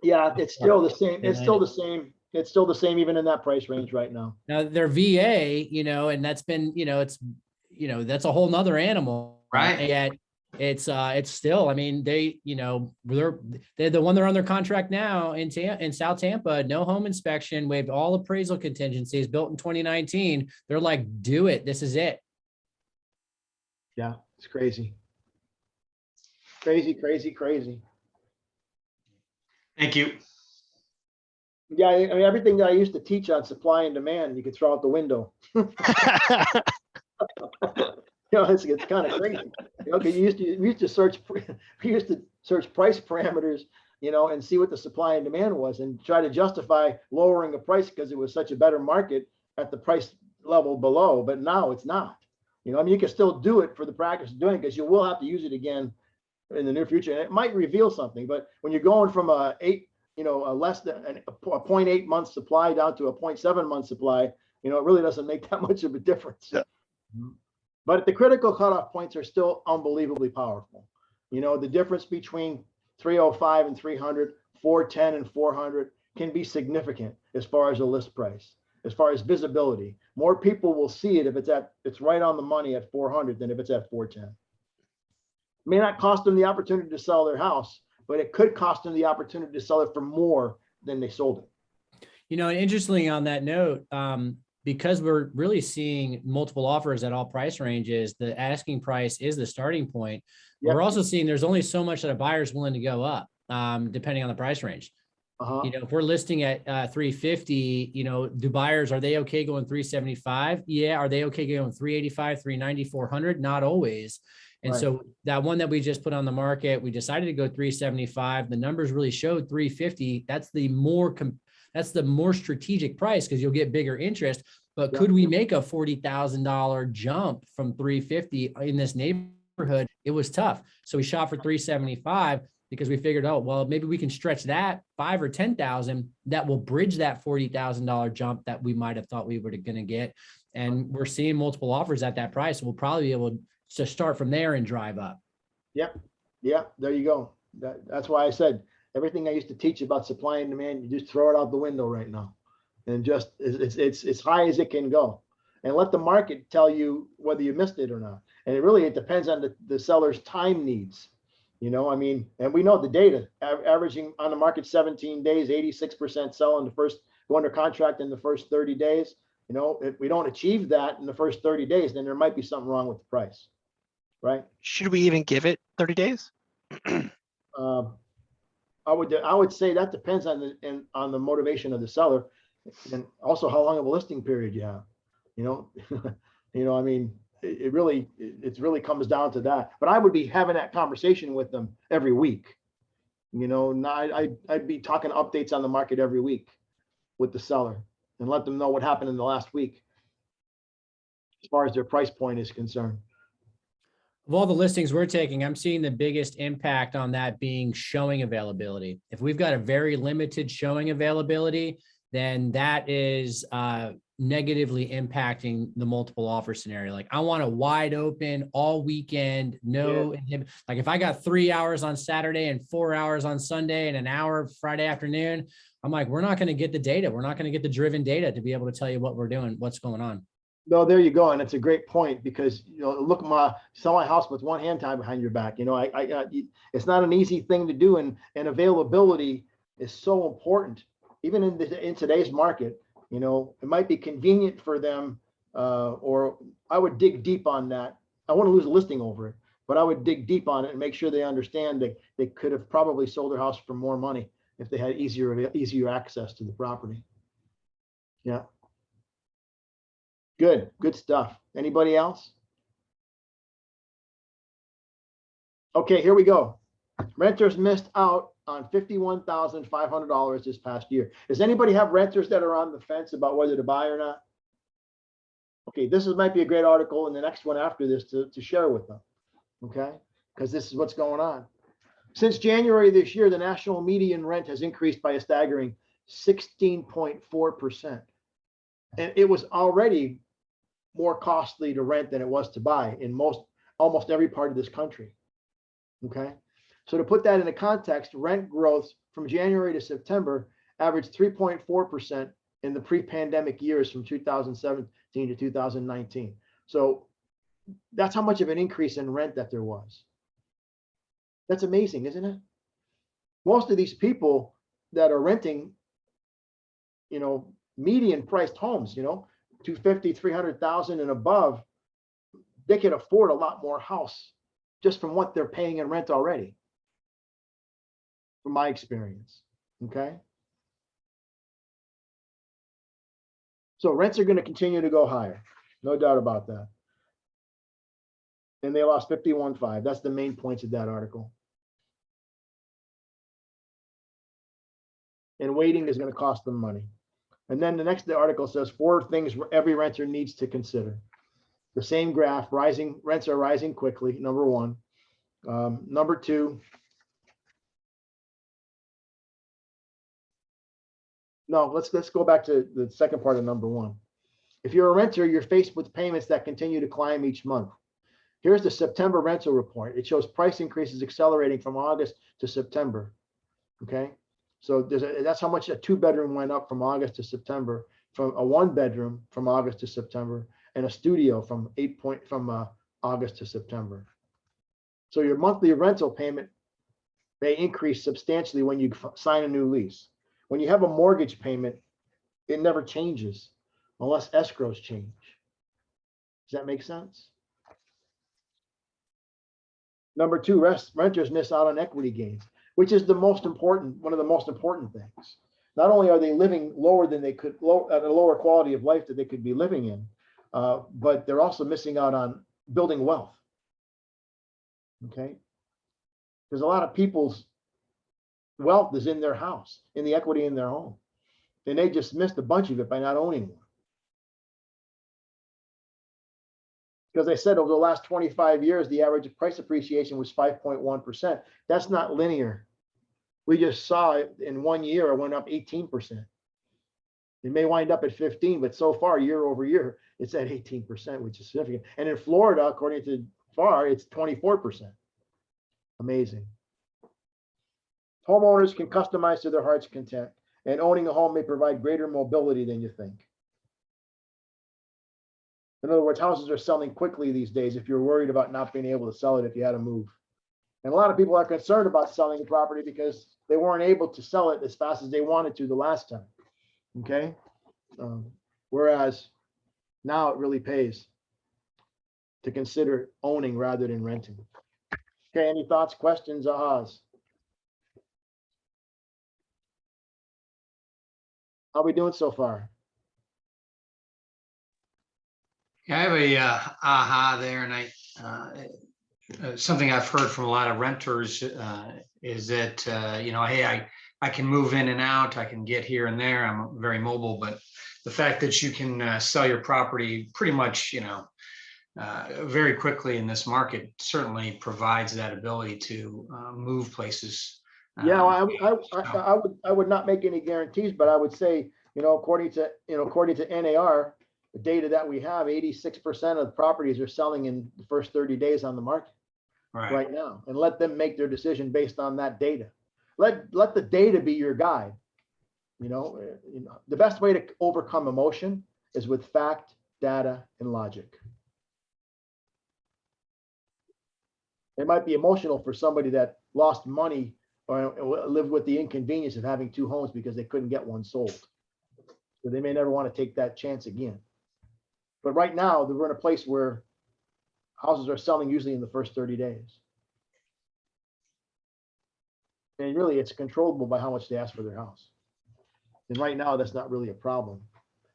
Yeah, it's still the same. It's still the same. It's still the same even in that price range right now. Now their VA, and that's been, that's a whole nother animal. Right. And yet it's still, I mean, they're the one they're under contract now in South Tampa, no home inspection, waived all appraisal contingencies, built in 2019. They're like, do it. This is it. Yeah, it's crazy. Crazy, crazy, crazy. Thank you. Yeah, I mean, everything that I used to teach on supply and demand, you could throw out the window. It's kind of crazy. Okay, we used to search price parameters, and see what the supply and demand was, and try to justify lowering the price because it was such a better market at the price level below. But now it's not. You can still do it for the practice of doing it because you will have to use it again in the near future, and it might reveal something. But when you're going from a less than a 0.8 month supply down to a 0.7 month supply, it really doesn't make that much of a difference. Yeah. But the critical cutoff points are still unbelievably powerful. The difference between 305 and 300, 410 and 400 can be significant as far as the list price, as far as visibility. More people will see it if it's right on the money at 400 than if it's at 410. It may not cost them the opportunity to sell their house, but it could cost them the opportunity to sell it for more than they sold it. And interestingly on that note, because we're really seeing multiple offers at all price ranges, the asking price is the starting point. Yep. We're also seeing there's only so much that a buyer's willing to go up, depending on the price range. If we're listing at 350, do buyers, are they okay going 375? Yeah. Are they okay going 385, 390, 400? Not always. And right. So that one that we just put on the market, we decided to go 375. The numbers really showed 350. That's the more strategic price because you'll get bigger interest. But could we make a $40,000 jump from 350 in this neighborhood? It was tough. So we shot for 375 because we figured, maybe we can stretch that 5 or 10,000 that will bridge that $40,000 jump that we might have thought we were going to get. And we're seeing multiple offers at that price. We'll probably be able to start from there and drive up. Yep. Yeah, there you go. That's why I said everything I used to teach about supply and demand, you just throw it out the window right now. And just it's as high as it can go. And let the market tell you whether you missed it or not. And it depends on the seller's time needs. And we know the data, averaging on the market 17 days, 86% sell in the first, go under contract in the first 30 days. If we don't achieve that in the first 30 days, then there might be something wrong with the price, right? Should we even give it 30 days? I would say that depends on the motivation of the seller, and also how long of a listing period you have. It really comes down to that. But I would be having that conversation with them every week. I'd be talking updates on the market every week with the seller and let them know what happened in the last week as far as their price point is concerned. Of all the listings we're taking, I'm seeing the biggest impact on that being showing availability. If we've got a very limited showing availability, then that is negatively impacting the multiple offer scenario. Like I want a wide open all weekend, no, like if I got 3 hours on Saturday and 4 hours on Sunday and an hour Friday afternoon, I'm like, we're not going to get the data. We're not going to get the driven data to be able to tell you what we're doing, what's going on. No, there you go. And it's a great point because, you know, look, sell my house with one hand tied behind your back. You know, it's not an easy thing to do. And availability is so important, even in today's market. You know, it might be convenient for them, or I would dig deep on that. I want to lose a listing over it, but I would dig deep on it and make sure they understand that they could have probably sold their house for more money if they had easier access to the property. Yeah. Good stuff. Anybody else? Okay, here we go. Renters missed out on $51,500 this past year. Does anybody have renters that are on the fence about whether to buy or not? Okay, might be a great article in the next one after this to share with them. Okay, because this is what's going on. Since January this year, the national median rent has increased by a staggering 16.4%. And it was already more costly to rent than it was to buy in almost every part of this country. Okay. So to put that into context, rent growth from January to September averaged 3.4% in the pre-pandemic years from 2017 to 2019. So that's how much of an increase in rent that there was. That's amazing, isn't it? Most of these people that are renting, you know, median priced homes, you know, 250, 300,000 and above, they can afford a lot more house just from what they're paying in rent already, from my experience. Okay. So rents are going to continue to go higher. No doubt about that. And they lost 51.5. That's the main points of that article. And waiting is going to cost them money. And then the article says 4 things every renter needs to consider. The same graph, rents are rising quickly, number 1. Number 2, no, let's go back to the second part of number 1. If you're a renter, you're faced with payments that continue to climb each month. Here's the September rental report. It shows price increases accelerating from August to September. Okay. So that's how much a 2-bedroom went up from August to September, from a 1-bedroom from August to September, and a studio from August to September. So your monthly rental payment may increase substantially when you sign a new lease. When you have a mortgage payment, it never changes unless escrows change. Does that make sense? Number 2, renters miss out on equity gains, which is one of the most important things. Not only are they living lower than they could, at a lower quality of life that they could be living in, but they're also missing out on building wealth. Okay. Because a lot of people's wealth is in their house, in the equity in their home. And they just missed a bunch of it by not owning one. Because they said over the last 25 years, the average price appreciation was 5.1%. That's not linear. We just saw it in 1 year, it went up 18%. It may wind up at 15, but so far, year over year, it's at 18%, which is significant. And in Florida, according to FAR, it's 24%. Amazing. Homeowners can customize to their heart's content, and owning a home may provide greater mobility than you think. In other words, houses are selling quickly these days if you're worried about not being able to sell it if you had to move. And a lot of people are concerned about selling a property because they weren't able to sell it as fast as they wanted to the last time. Okay. Whereas now it really pays to consider owning rather than renting. Okay. Any thoughts, questions, ahas? How are we doing so far? Yeah, I have a aha there, and something I've heard from a lot of renters is that hey, I can move in and out, I can get here and there, I'm very mobile, but the fact that you can sell your property pretty much, very quickly in this market certainly provides that ability to move places. Yeah, I would not make any guarantees, but I would say, according to NAR, the data that we have, 86% of properties are selling in the first 30 days on the market right now, and let them make their decision based on that data. Let the data be your guide. The best way to overcome emotion is with fact, data, and logic. It might be emotional for somebody that lost money or lived with the inconvenience of having two homes because they couldn't get one sold. So they may never want to take that chance again. But right now, we're in a place where houses are selling usually in the first 30 days. And really, it's controllable by how much they ask for their house. And right now, that's not really a problem.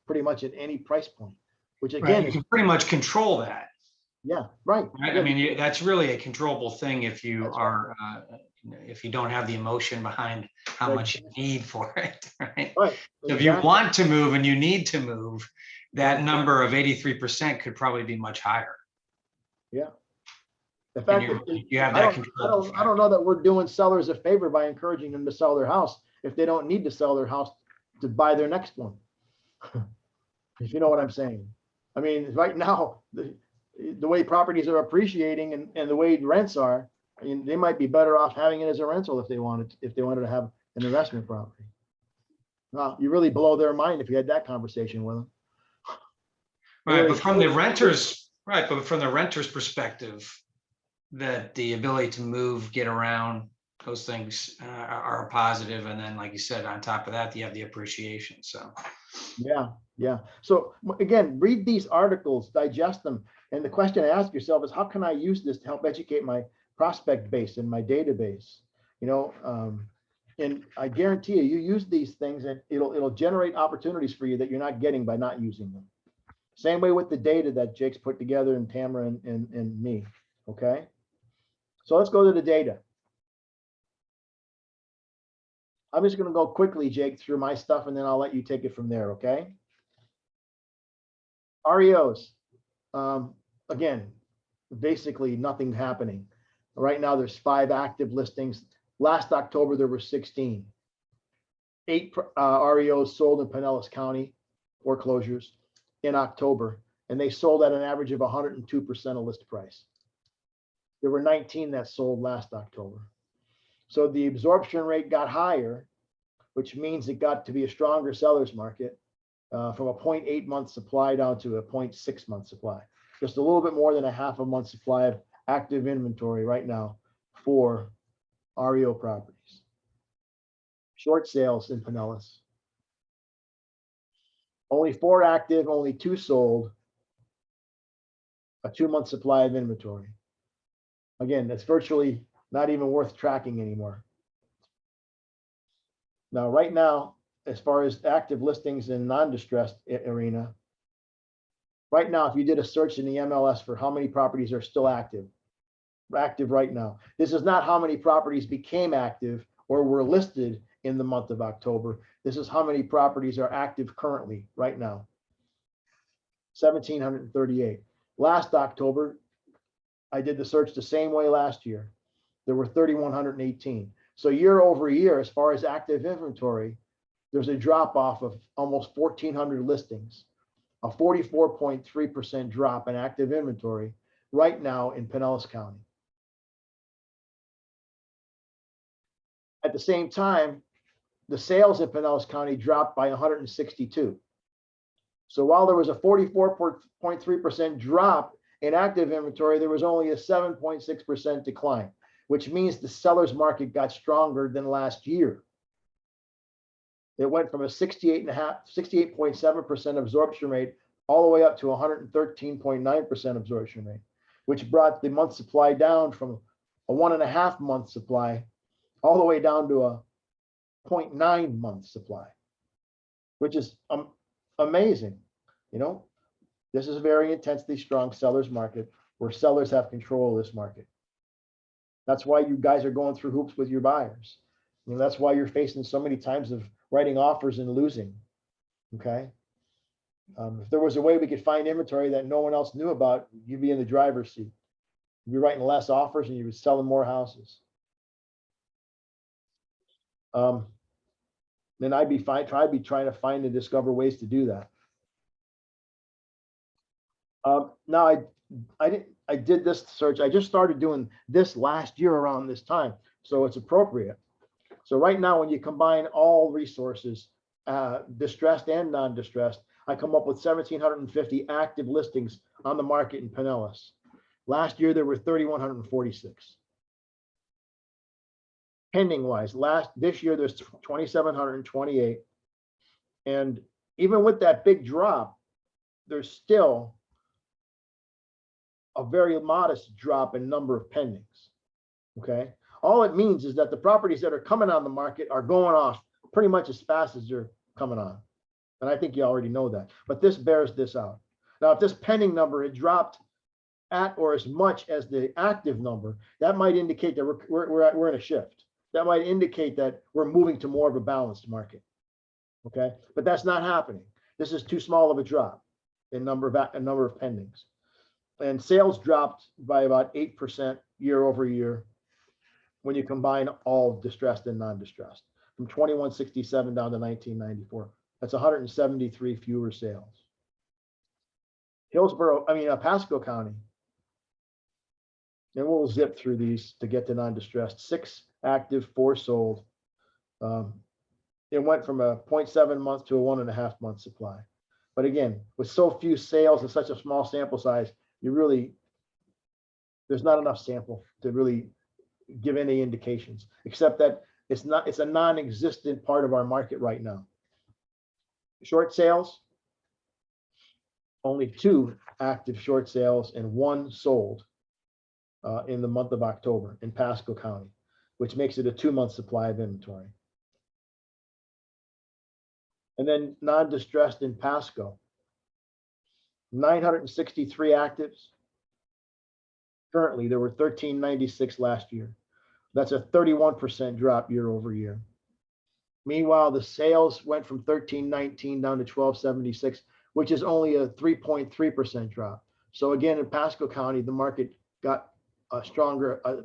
Pretty much at any price point, which again, you can pretty much control that. Yeah, right. I mean, that's really a controllable thing if you are, if you don't have the emotion behind how much you need for it, right? So if you want to move and you need to move, that number of 83% could probably be much higher. Yeah. The fact that you have that control. I don't know that we're doing sellers a favor by encouraging them to sell their house if they don't need to sell their house to buy their next one. If you know what I'm saying. I mean, right now, the way properties are appreciating and the way rents are, I mean, they might be better off having it as a rental if they wanted to have an investment property. Well, you really blow their mind if you had that conversation with them. Right, but from the renters, but from the renter's perspective, that the ability to move, get around, those things are positive. And then, like you said, on top of that, you have the appreciation. So yeah. So again, read these articles, digest them. And the question I ask yourself is, how can I use this to help educate my prospect base and my database? And I guarantee you use these things and it'll generate opportunities for you that you're not getting by not using them. Same way with the data that Jake's put together, and Tamara and me. Okay. So let's go to the data. I'm just going to go quickly, Jake, through my stuff, and then I'll let you take it from there. Okay. REOs. Again, basically nothing happening. Right now, there's 5 active listings. Last October, there were 16. 8 REOs sold in Pinellas County, foreclosures, in October, and they sold at an average of 102% of list price. There were 19 that sold last October. So the absorption rate got higher, which means it got to be a stronger seller's market from a 0.8 month supply down to a 0.6 month supply. Just a little bit more than a half a month supply of active inventory right now for REO properties. Short sales in Pinellas. Only 4 active, only 2 sold. A 2-month supply of inventory. Again, that's virtually not even worth tracking anymore. Now, right now, as far as active listings in non-distressed arena, right now, if you did a search in the MLS for how many properties are still active right now, this is not how many properties became active or were listed in the month of October. This is how many properties are active currently right now. 1,738. Last October, I did the search the same way last year. There were 3,118. So year over year, as far as active inventory, there's a drop off of almost 1,400 listings, a 44.3% drop in active inventory right now in Pinellas County. At the same time, the sales in Pinellas County dropped by 162. So while there was a 44.3% drop in active inventory, there was only a 7.6% decline, which means the seller's market got stronger than last year. It went from a 68.7% absorption rate all the way up to 113.9% absorption rate, which brought the month supply down from a 1.5 month supply all the way down to a 0.9 month supply, which is amazing. This is a very intensely strong seller's market where sellers have control of this market. That's why you guys are going through hoops with your buyers. That's why you're facing so many times of writing offers and losing. Okay. If there was a way we could find inventory that no one else knew about, you'd be in the driver's seat. You'd be writing less offers and you'd be selling more houses. Then I'd be trying to find and discover ways to do that. Now I did this search. I just started doing this last year around this time, so it's appropriate. So right now, when you combine all resources, distressed and non-distressed, I come up with 1,750 active listings on the market in Pinellas. Last year, there were 3,146. Pending wise, this year there's 2,728. And even with that big drop, there's still a very modest drop in number of pendings. Okay. All it means is that the properties that are coming on the market are going off pretty much as fast as they're coming on. And I think you already know that, but this bears this out. Now, if this pending number had dropped at or as much as the active number, that might indicate that we're in a shift. That might indicate that we're moving to more of a balanced market. Okay, but that's not happening. This is too small of a drop in number of pendings. And sales dropped by about 8% year over year when you combine all distressed and non-distressed, from 2167 down to 1994. That's 173 fewer sales. Pasco County, and we'll zip through these to get to non-distressed. 6 active, 4 sold. It went from a 0.7 month to a 1.5 month supply. But again, with so few sales and such a small sample size, there's not enough sample to really give any indications, except that it's a non-existent part of our market right now. Short sales, only 2 active short sales and 1 sold in the month of October in Pasco County, which makes it a 2-month supply of inventory. And then non-distressed in Pasco, 963 actives. Currently, there were 1,396 last year. That's a 31% drop year over year. Meanwhile, the sales went from 1,319 down to 1,276, which is only a 3.3% drop. So again, in Pasco County, the market got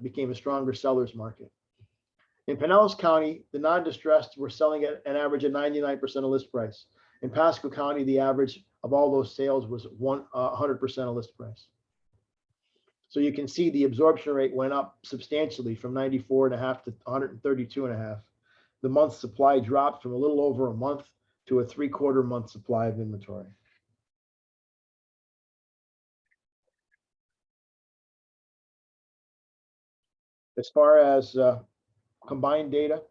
became a stronger seller's market. In Pinellas County, the non-distressed were selling at an average of 99% of list price. In Pasco County, the average of all those sales was 100% of list price. So you can see the absorption rate went up substantially from 94.5 to 132.5. The month supply dropped from a little over a month to a 3/4 month supply of inventory. As far as combined data,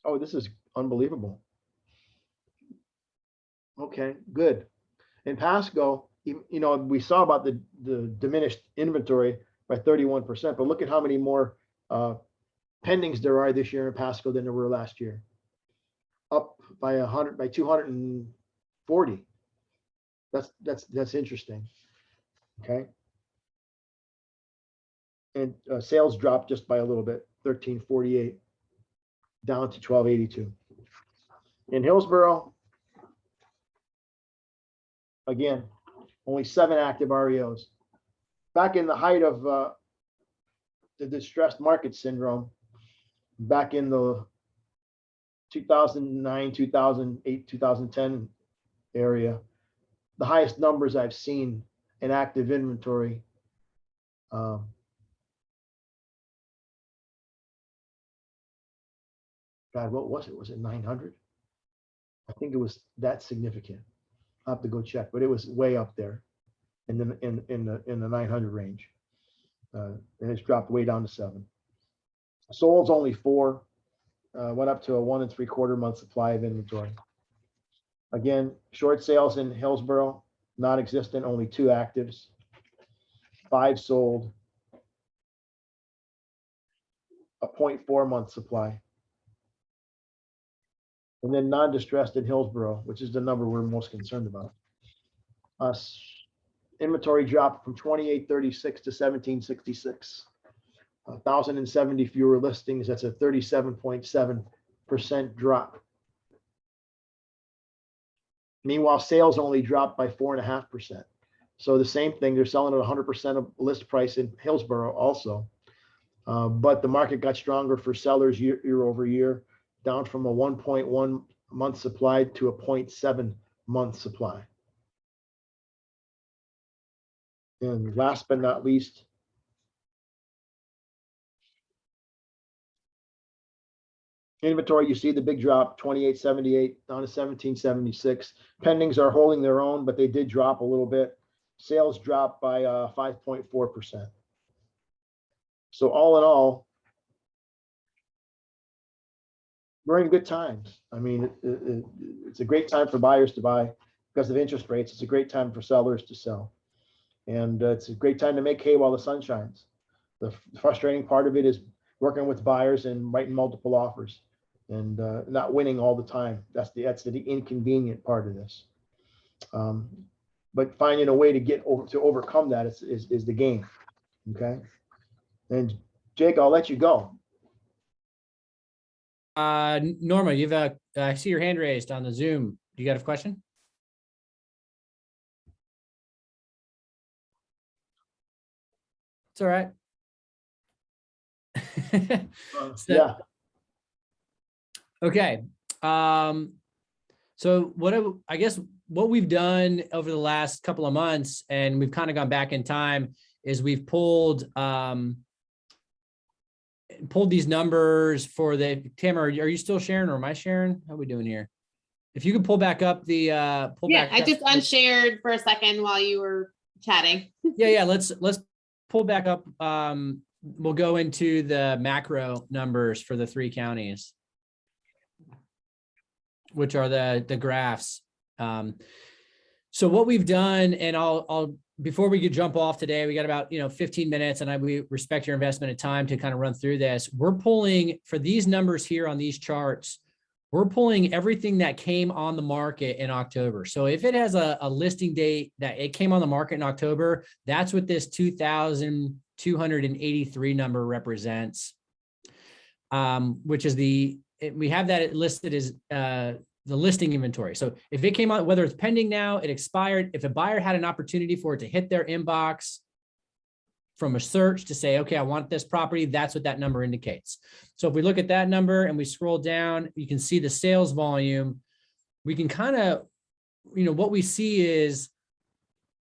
oh, this is unbelievable. Okay, good. In Pasco, we saw about the diminished inventory by 31%, but look at how many more pendings there are this year in Pasco than there were last year, up by 240. That's interesting. Okay. And sales dropped just by a little bit, 1,348 down to 1,282. In Hillsborough, again, only 7 active REOs. Back in the height of the distressed market syndrome, back in the 2009, 2008, 2010 area, the highest numbers I've seen in active inventory. God, what was it? Was it 900? I think it was that significant. I'll have to go check, but it was way up there in the 900 range, and it's dropped way down to 7. Sold's only 4, went up to a 1 3/4 month supply of inventory. Again, short sales in Hillsborough, non-existent, only 2 actives, 5 sold, a 0.4 month supply. And then non-distressed in Hillsborough, which is the number we're most concerned about. Inventory dropped from 2,836 to 1,766. 1,070 fewer listings. That's a 37.7% drop. Meanwhile, sales only dropped by 4.5%. So the same thing, they're selling at 100% of list price in Hillsborough also. But the market got stronger for sellers year over year, down from a 1.1 month supply to a 0.7 month supply. And last but not least, inventory, you see the big drop, 2878 down to 1776. Pendings are holding their own, but they did drop a little bit. Sales dropped by 5.4%. So all in all, we're in good times. I mean, it's a great time for buyers to buy because of interest rates. It's a great time for sellers to sell. And it's a great time to make hay while the sun shines. The frustrating part of it is working with buyers and writing multiple offers and not winning all the time. That's the inconvenient part of this. But finding a way to overcome that is the game. Okay. And Jake, I'll let you go. Norma, I see your hand raised on the Zoom. You got a question? It's all right. Yeah. Okay. So I guess what we've done over the last couple of months, and we've kind of gone back in time, is we've pulled these numbers for the Tamara. Are you still sharing or am I sharing? How are we doing here? If you could pull back up the I just unshared for a second while you were chatting. Yeah. Let's pull back up. We'll go into the macro numbers for the 3 counties, which are the graphs. So what we've done, and I'll before we could jump off today, we got about 15 minutes, and we respect your investment of time to kind of run through this. We're pulling for these numbers here on these charts. We're pulling everything that came on the market in October. So if it has a listing date that it came on the market in October, that's what this 2,283 number represents, which is we have that listed as the listing inventory. So if it came out, whether it's pending now, it expired, if a buyer had an opportunity for it to hit their inbox from a search to say, okay, I want this property, that's what that number indicates. So if we look at that number and we scroll down, you can see the sales volume. We can kind of, what we see is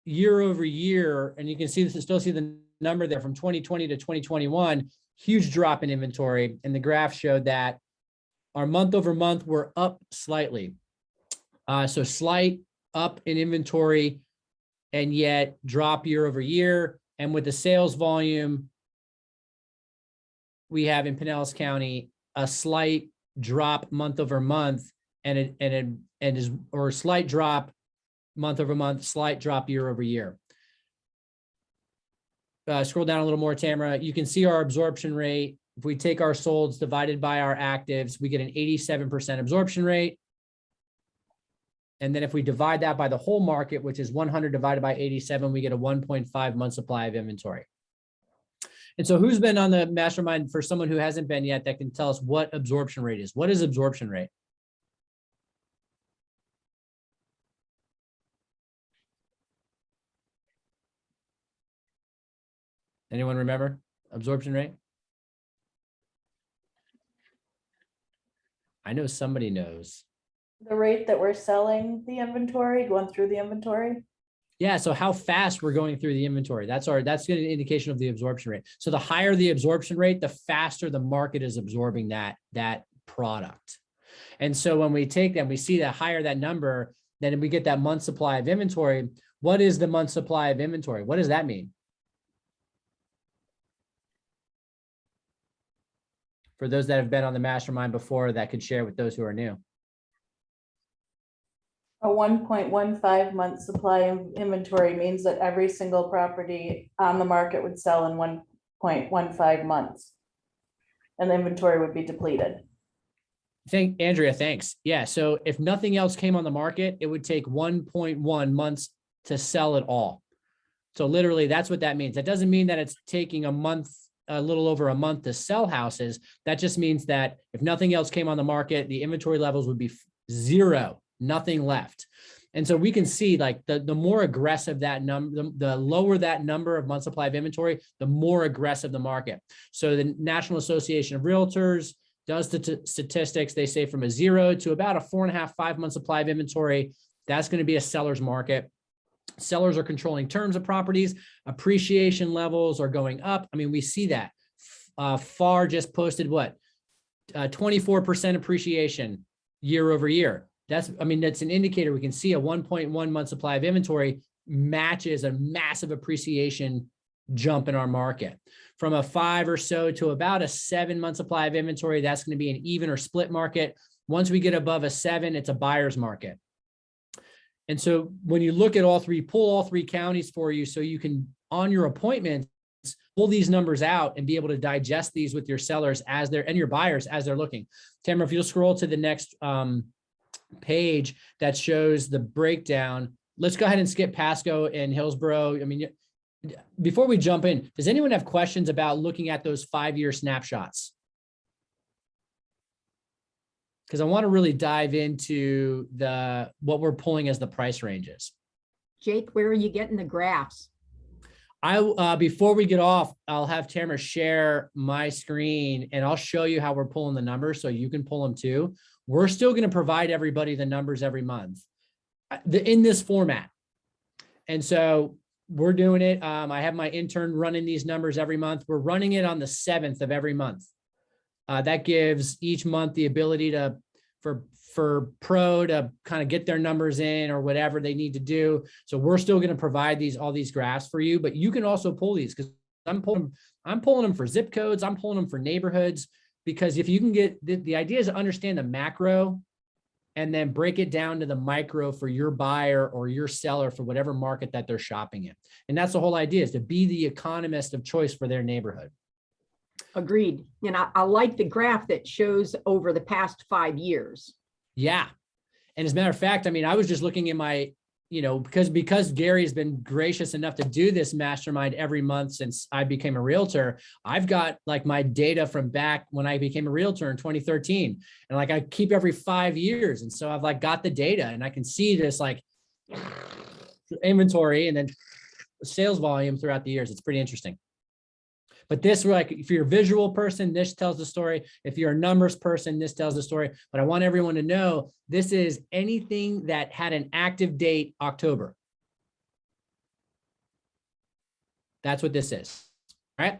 year over year, and you can still see the number there from 2020 to 2021, huge drop in inventory. And the graph showed that our month over month, we're up slightly. So slight up in inventory and yet drop year over year. And with the sales volume, we have in Pinellas County a slight drop month over month or a slight drop month over month, slight drop year over year. Scroll down a little more, Tamara. You can see our absorption rate. If we take our solds divided by our actives, we get an 87% absorption rate. And then if we divide that by the whole market, which is 100 divided by 87, we get a 1.5 month supply of inventory. And so who's been on the Mastermind, for someone who hasn't been yet, that can tell us what absorption rate is? What is absorption rate? Anyone remember absorption rate? I know somebody knows. The rate that we're selling the inventory, going through the inventory. Yeah, so how fast we're going through the inventory. That's an indication of the absorption rate. So the higher the absorption rate, the faster the market is absorbing that product. And so when we take that, we see that higher that number, then we get that month supply of inventory. What is the month supply of inventory? What does that mean? For those that have been on the Mastermind before, that could share with those who are new. A 1.15 month supply of inventory means that every single property on the market would sell in 1.15 months. And the inventory would be depleted. Andrea, thanks. Yeah, so if nothing else came on the market, it would take 1.1 months to sell it all. So literally, that's what that means. That doesn't mean that it's taking a little over a month to sell houses. That just means that if nothing else came on the market, the inventory levels would be zero, nothing left. And so we can see like the more aggressive that number, the lower that number of month supply of inventory, the more aggressive the market. So the National Association of Realtors does the statistics. They say from a 0 to about a 4.5, 5 month supply of inventory, that's going to be a seller's market. Sellers are controlling terms of properties. Appreciation levels are going up. I mean, we see that. FAR just posted what? 24% appreciation year over year. That's an indicator. We can see a 1.1 month supply of inventory matches a massive appreciation jump in our market. From a 5 or so to about a 7 month supply of inventory, that's going to be an even or split market. Once we get above a 7, it's a buyer's market. And so when you look at all three, pull all three counties for you so you can, on your appointments, pull these numbers out and be able to digest these with your sellers as they're, and your buyers as they're looking. Tamara, if you'll scroll to the next page that shows the breakdown. Let's go ahead and skip Pasco and Hillsborough. I mean, before we jump in, does anyone have questions about looking at those 5-year snapshots? Because I want to really dive into what we're pulling as the price ranges. Jake, where are you getting the graphs? Before we get off, I'll have Tamara share my screen and I'll show you how we're pulling the numbers so you can pull them too. We're still going to provide everybody the numbers every month in this format. And so we're doing it. I have my intern running these numbers every month. We're running it on the 7th of every month. That gives each month the ability for pro to kind of get their numbers in or whatever they need to do. So we're still going to provide all these graphs for you, but you can also pull these because I'm pulling them for zip codes. I'm pulling them for neighborhoods, because if you can get the idea is to understand the macro and then break it down to the micro for your buyer or your seller for whatever market that they're shopping in. And that's the whole idea, is to be the economist of choice for their neighborhood. Agreed. And I like the graph that shows over the past 5 years. Yeah. And as a matter of fact, I mean, I was just looking at my, because Gary has been gracious enough to do this mastermind every month since I became a realtor, I've got like my data from back when I became a realtor in 2013. And like, I keep every 5 years. And so I've like got the data and I can see this like inventory and then sales volume throughout the years. It's pretty interesting. But this, like, if you're a visual person, this tells the story. If you're a numbers person, this tells the story. But I want everyone to know this is anything that had an active date October. That's what this is. All right.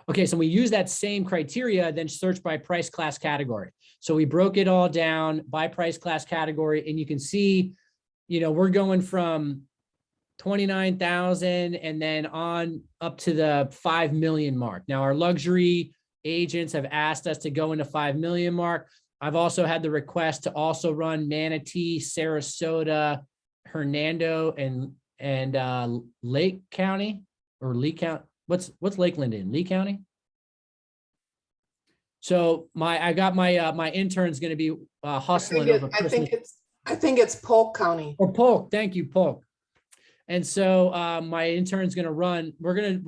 Okay. So we use that same criteria, then search by price class category. So we broke it all down by price class category. And you can see, we're going from 29,000 and then on up to the 5 million mark. Now our luxury agents have asked us to go into 5 million mark. I've also had the request to also run Manatee, Sarasota, Hernando, and Lake County or Lee County. What's Lakeland in? Lee County? So I got my intern's going to be hustling over Christmas. I think it's Polk County. Or Polk. Thank you, Polk. And so my intern's going to run, we're going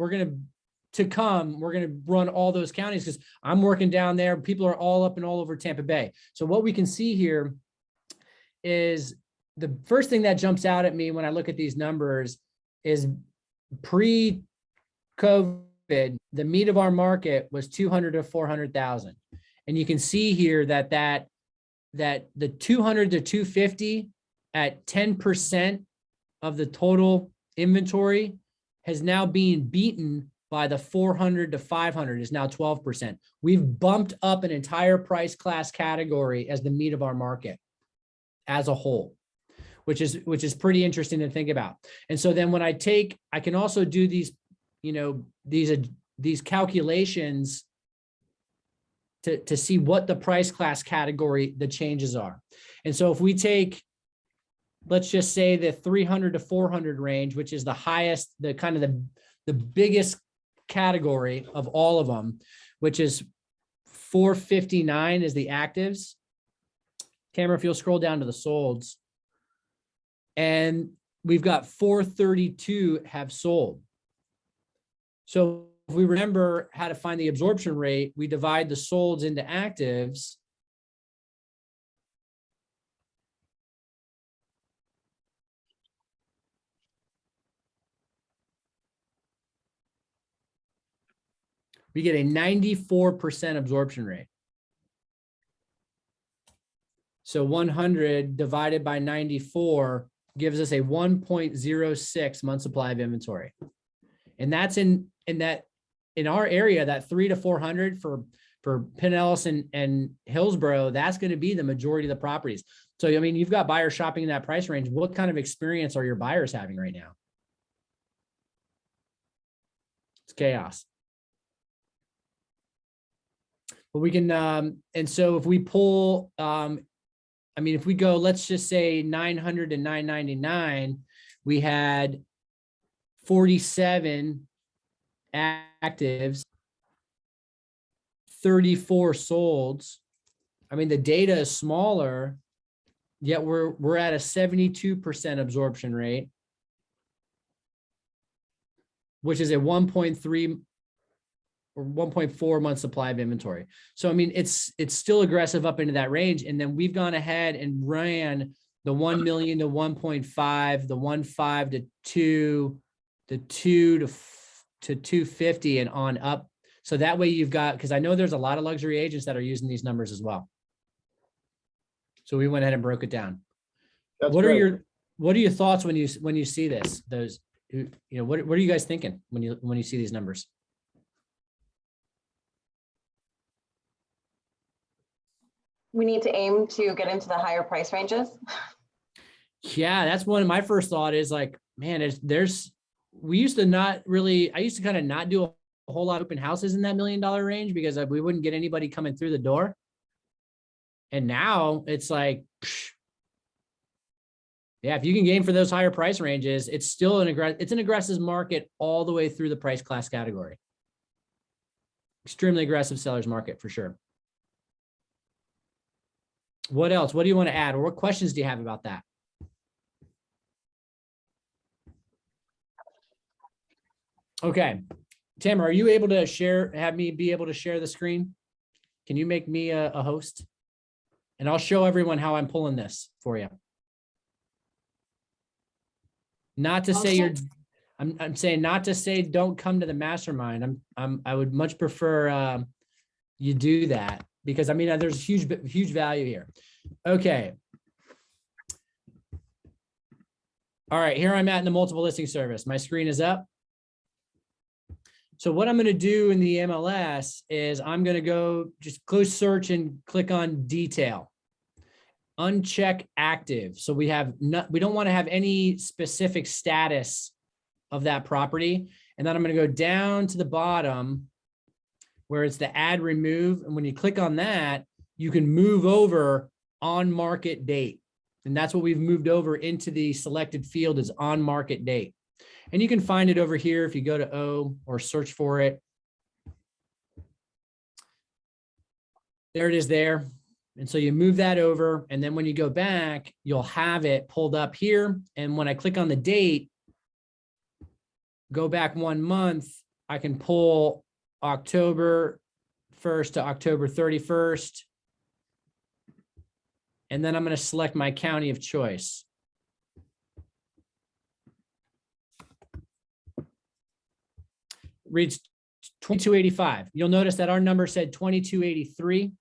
to run all those counties because I'm working down there. People are all up and all over Tampa Bay. So what we can see here is the first thing that jumps out at me when I look at these numbers is pre-COVID, the meat of our market was 200 to 400,000. And you can see here that the 200 to 250 at 10% of the total inventory has now been beaten by the 400 to 500 is now 12%. We've bumped up an entire price class category as the meat of our market as a whole, which is pretty interesting to think about. And so then when I can also do these, these calculations to see what the price class category, the changes are. And so if we take, let's just say the 300 to 400 range, which is the highest, the biggest category of all of them, which is 459 is the actives. Tamara, if you'll scroll down to the solds, and we've got 432 have sold. So if we remember how to find the absorption rate, we divide the solds into actives. we get a 94% absorption rate. So 100 divided by 94 gives us a 1.06 month supply of inventory. And that's in our area, that 300 to 400 for Pinellas and Hillsborough, that's going to be the majority of the properties. So, I mean, you've got buyers shopping in that price range. What kind of experience are your buyers having right now? It's chaos. But we can, and so if we pull, I mean, if we go, let's just say 900 to 999, we had 47 actives, 34 solds. I mean, the data is smaller, yet we're at a 72% absorption rate, which is a 1.3 or 1.4 month supply of inventory. So, I mean, it's still aggressive up into that range. And then we've gone ahead and ran the 1 million to 1.5, the 1.5 to 2, the 2 to 250 and on up. So that way you've got, because I know there's a lot of luxury agents that are using these numbers as well. So we went ahead and broke it down. That's what great. are your thoughts when you see this? Those, you know, what are you guys thinking when you see these numbers? We need to aim to get into the higher price ranges. Yeah, that's one of my first thought is like, man, we used to not really, I used to kind of not do a whole lot of open houses in that $1 million range because we wouldn't get anybody coming through the door. And now it's like, yeah, if you can game for those higher price ranges, it's still an aggressive market all the way through the price class category. Extremely aggressive sellers market for sure. What else? What do you want to add? Or what questions do you have about that? Okay. Tim, are you able to have me be able to share the screen? Can you make me a host? And I'll show everyone how I'm pulling this for you. Not to say I'm saying not to say don't come to the mastermind. I would much prefer you do that because I mean there's huge value here. Okay. All right, here I'm at in the multiple listing service. My screen is up. So what I'm going to do in the MLS is I'm going to go just close search and click on detail. Uncheck active. So we don't want to have any specific status of that property. And then I'm going to go down to the bottom where it's the add remove. And when you click on that, you can move over on market date. And that's what we've moved over into the selected field is on market date. And you can find it over here if you go to O or search for it. There it is there. And so you move that over. And then when you go back, you'll have it pulled up here. And when I click on the date, go back 1 month, I can pull October 1st to October 31st. And then I'm going to select my county of choice. Reads 2285. You'll notice that our number said 2283.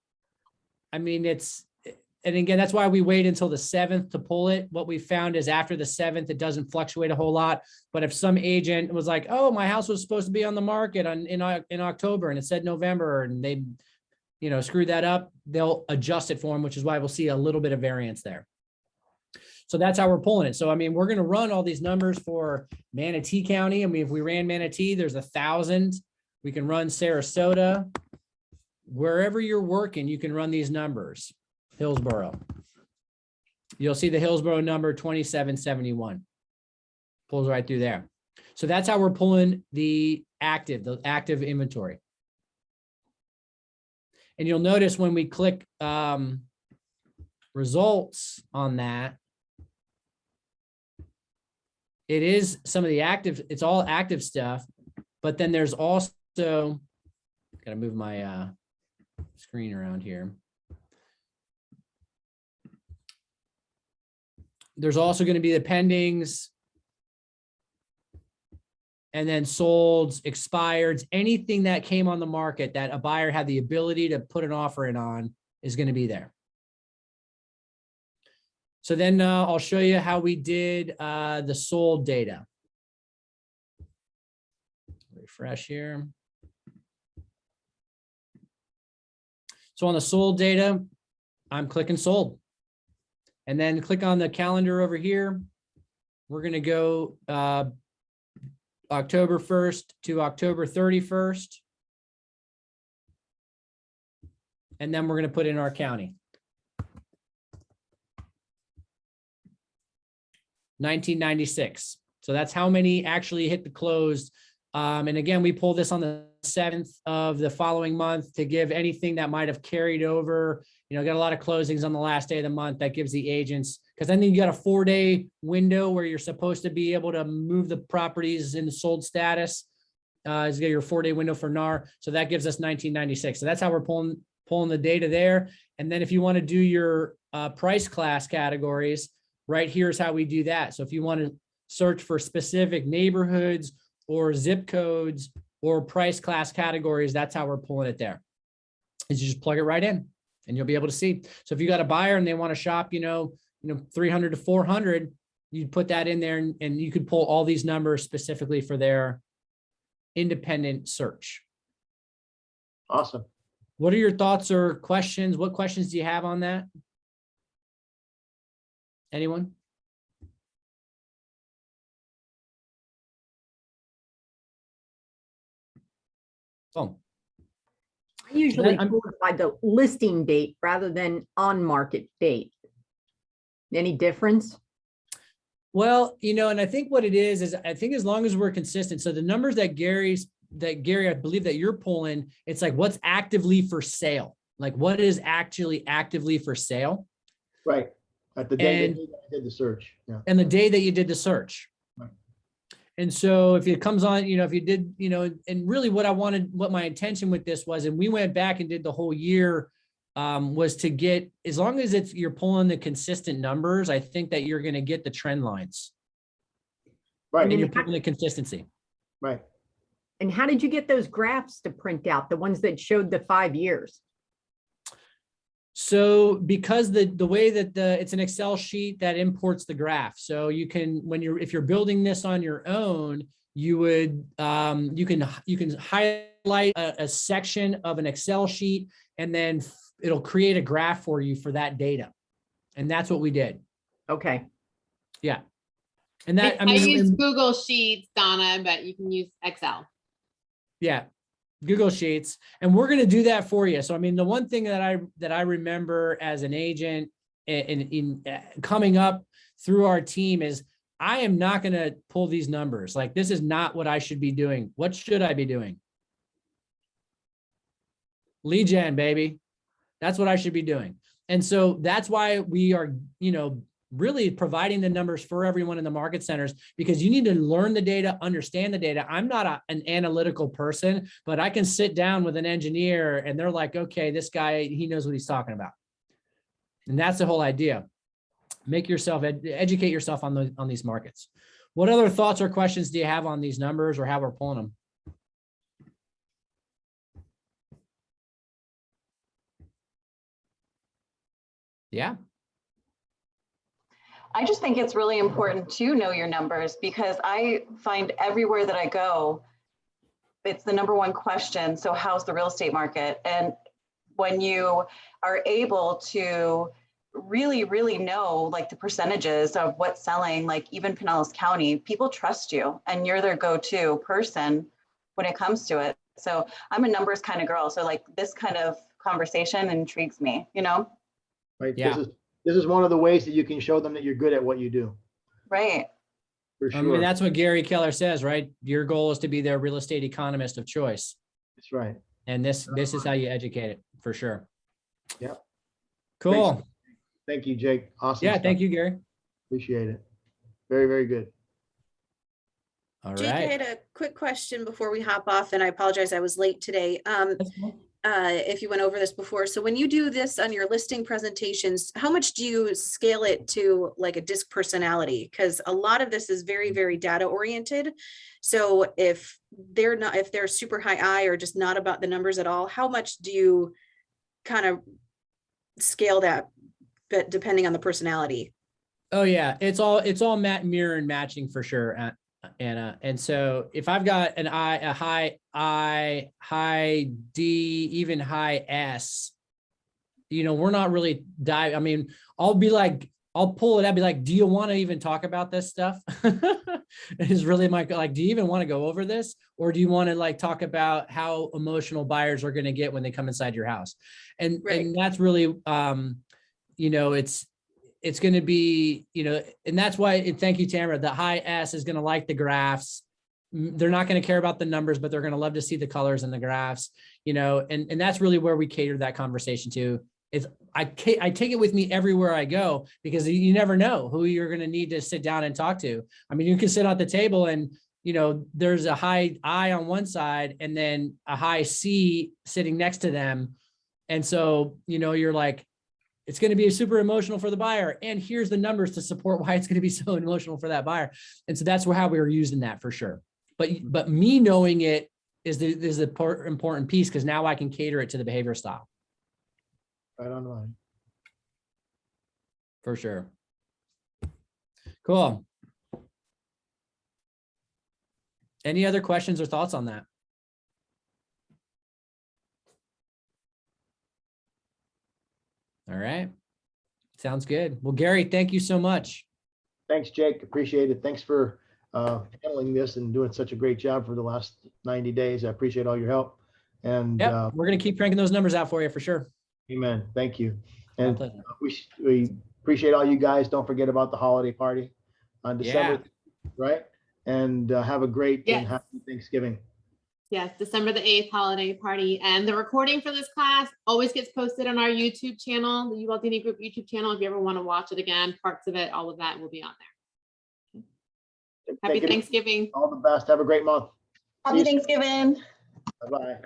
I mean, and again, that's why we wait until the 7th to pull it. What we found is after the 7th, it doesn't fluctuate a whole lot. But if some agent was like, oh, my house was supposed to be on the market in October and it said November and they, screwed that up, they'll adjust it for them, which is why we'll see a little bit of variance there. So that's how we're pulling it. So, I mean, we're going to run all these numbers for Manatee County. I mean, if we ran Manatee, there's 1,000. We can run Sarasota. Wherever you're working, you can run these numbers. Hillsborough. You'll see the Hillsborough number 2771. Pulls right through there. So that's how we're pulling the active inventory. And you'll notice when we click results on that, it is some of the active, it's all active stuff, but then there's also, gotta move my screen around here. There's also going to be the pendings. and then solds, expireds, anything that came on the market that a buyer had the ability to put an offer in on is going to be there. So then I'll show you how we did the sold data. Refresh here. So on the sold data, I'm clicking sold. And then click on the calendar over here. We're going to go October 1st to October 31st. And then we're going to put in our county. 1996. So that's how many actually hit the close. And again, we pull this on the 7th of the following month to give anything that might have carried over. You know, got a lot of closings on the last day of the month. That gives the agents, because then you got a 4-day window where you're supposed to be able to move the properties in the sold status. Is get your 4-day window for NAR. So that gives us 1996. So that's how we're pulling the data there. And then if you want to do your price class categories, right here is how we do that. So if you want to search for specific neighborhoods or zip codes or price class categories, that's how we're pulling it there. Is you just plug it right in and you'll be able to see. So if you got a buyer and they want to shop, 300 to 400, you put that in there and you could pull all these numbers specifically for their independent search. Awesome. What are your thoughts or questions? What questions do you have on that? Anyone? Oh. I usually pull it by the listing date rather than on market date. Any difference? Well, and I think what it is I think as long as we're consistent. So the numbers that Gary, I believe that you're pulling, it's like what's actively for sale, like what is actually actively for sale. Right. At the day that you did the search. Yeah. And the day that you did the search. Right. And so if it comes on, if you did, and really what my intention with this was, and we went back and did the whole year, was to get, as long as you're pulling the consistent numbers, I think that you're going to get the trend lines. Right. And you're pulling the consistency. Right. And how did you get those graphs to print out, the ones that showed the 5 years? So because the way that it's an Excel sheet that imports the graph. So you can, if you're building this on your own, you would, you can highlight a section of an Excel sheet and then it'll create a graph for you for that data. And that's what we did. Okay. Yeah. And that, I use Google Sheets, Donna, but you can use Excel. Yeah. Google Sheets, and we're going to do that for you. So, the one thing that I remember as an agent in coming up through our team is I am not going to pull these numbers. Like, this is not what I should be doing. What should I be doing? Lead gen, baby. That's what I should be doing. And so that's why we are, really providing the numbers for everyone in the market centers, because you need to learn the data, understand the data. I'm not an analytical person, but I can sit down with an engineer and they're like, okay, this guy, he knows what he's talking about. And that's the whole idea. Make yourself, educate yourself on these markets. What other thoughts or questions do you have on these numbers or how we're pulling them? Yeah. I just think it's really important to know your numbers, because I find everywhere that I go, it's the number one question. So how's the real estate market? And when you are able to really, really know like the percentages of what's selling, like even Pinellas County, people trust you and you're their go-to person when it comes to it. So I'm a numbers kind of girl. So like this kind of conversation intrigues me, Right. Yeah. This is one of the ways that you can show them that you're good at what you do. Right. For sure. That's what Gary Keller says, right? Your goal is to be their real estate economist of choice. That's right. And this is how you educate it, for sure. Yeah. Cool. Thanks. Thank you, Jake. Awesome. Yeah. stuff. Thank you, Gary. Appreciate it. Very, very good. All Jake, I right. had a quick question before we hop off, and I apologize, I was late today. if you went over this before. So when you do this on your listing presentations, how much do you scale it to like a disc personality? Because a lot of this is very, very data oriented. So if they're super high I or just not about the numbers at all, how much do you kind of scale that, but depending on the personality? Oh yeah, it's all mirror and matching for sure, Anna. And so if I've got a high I, high D, even high S, we're not really I mean, I'll pull it. I'll be like, do you want to even talk about this stuff? Is really do you even want to go over this? Or do you want to talk about how emotional buyers are going to get when they come inside your house? And that's really, it's going to be, and that's why, thank you, Tamara, the high S is going to like the graphs. They're not going to care about the numbers, but they're going to love to see the colors in the graphs, and that's really where we cater that conversation to. I take it with me everywhere I go, because you never know who you're going to need to sit down and talk to. I mean, you can sit at the table and, there's a high I on one side and then a high C sitting next to them. And so, you're like, it's going to be super emotional for the buyer. And here's the numbers to support why it's going to be so emotional for that buyer. And so that's how we were using that for sure. But me knowing it is the important piece, because now I can cater it to the behavior style. Right on the line. For sure. Cool. Any other questions or thoughts on that? All right. Sounds good. Well, Gary, thank you so much. Thanks, Jake. Appreciate it. Thanks for handling this and doing such a great job for the last 90 days. I appreciate all your help. And we're going to keep cranking those numbers out for you for sure. Amen. Thank you. And we appreciate all you guys. Don't forget about the holiday party on December, right? And have a great and happy Thanksgiving. Yes, December the 8th holiday party. And the recording for this class always gets posted on our YouTube channel, the Ubaldini Group YouTube channel. If you ever want to watch it again, parts of it, all of that will be on there. Happy Thanksgiving. All the best. Have a great month. Happy Thanksgiving. Bye-bye.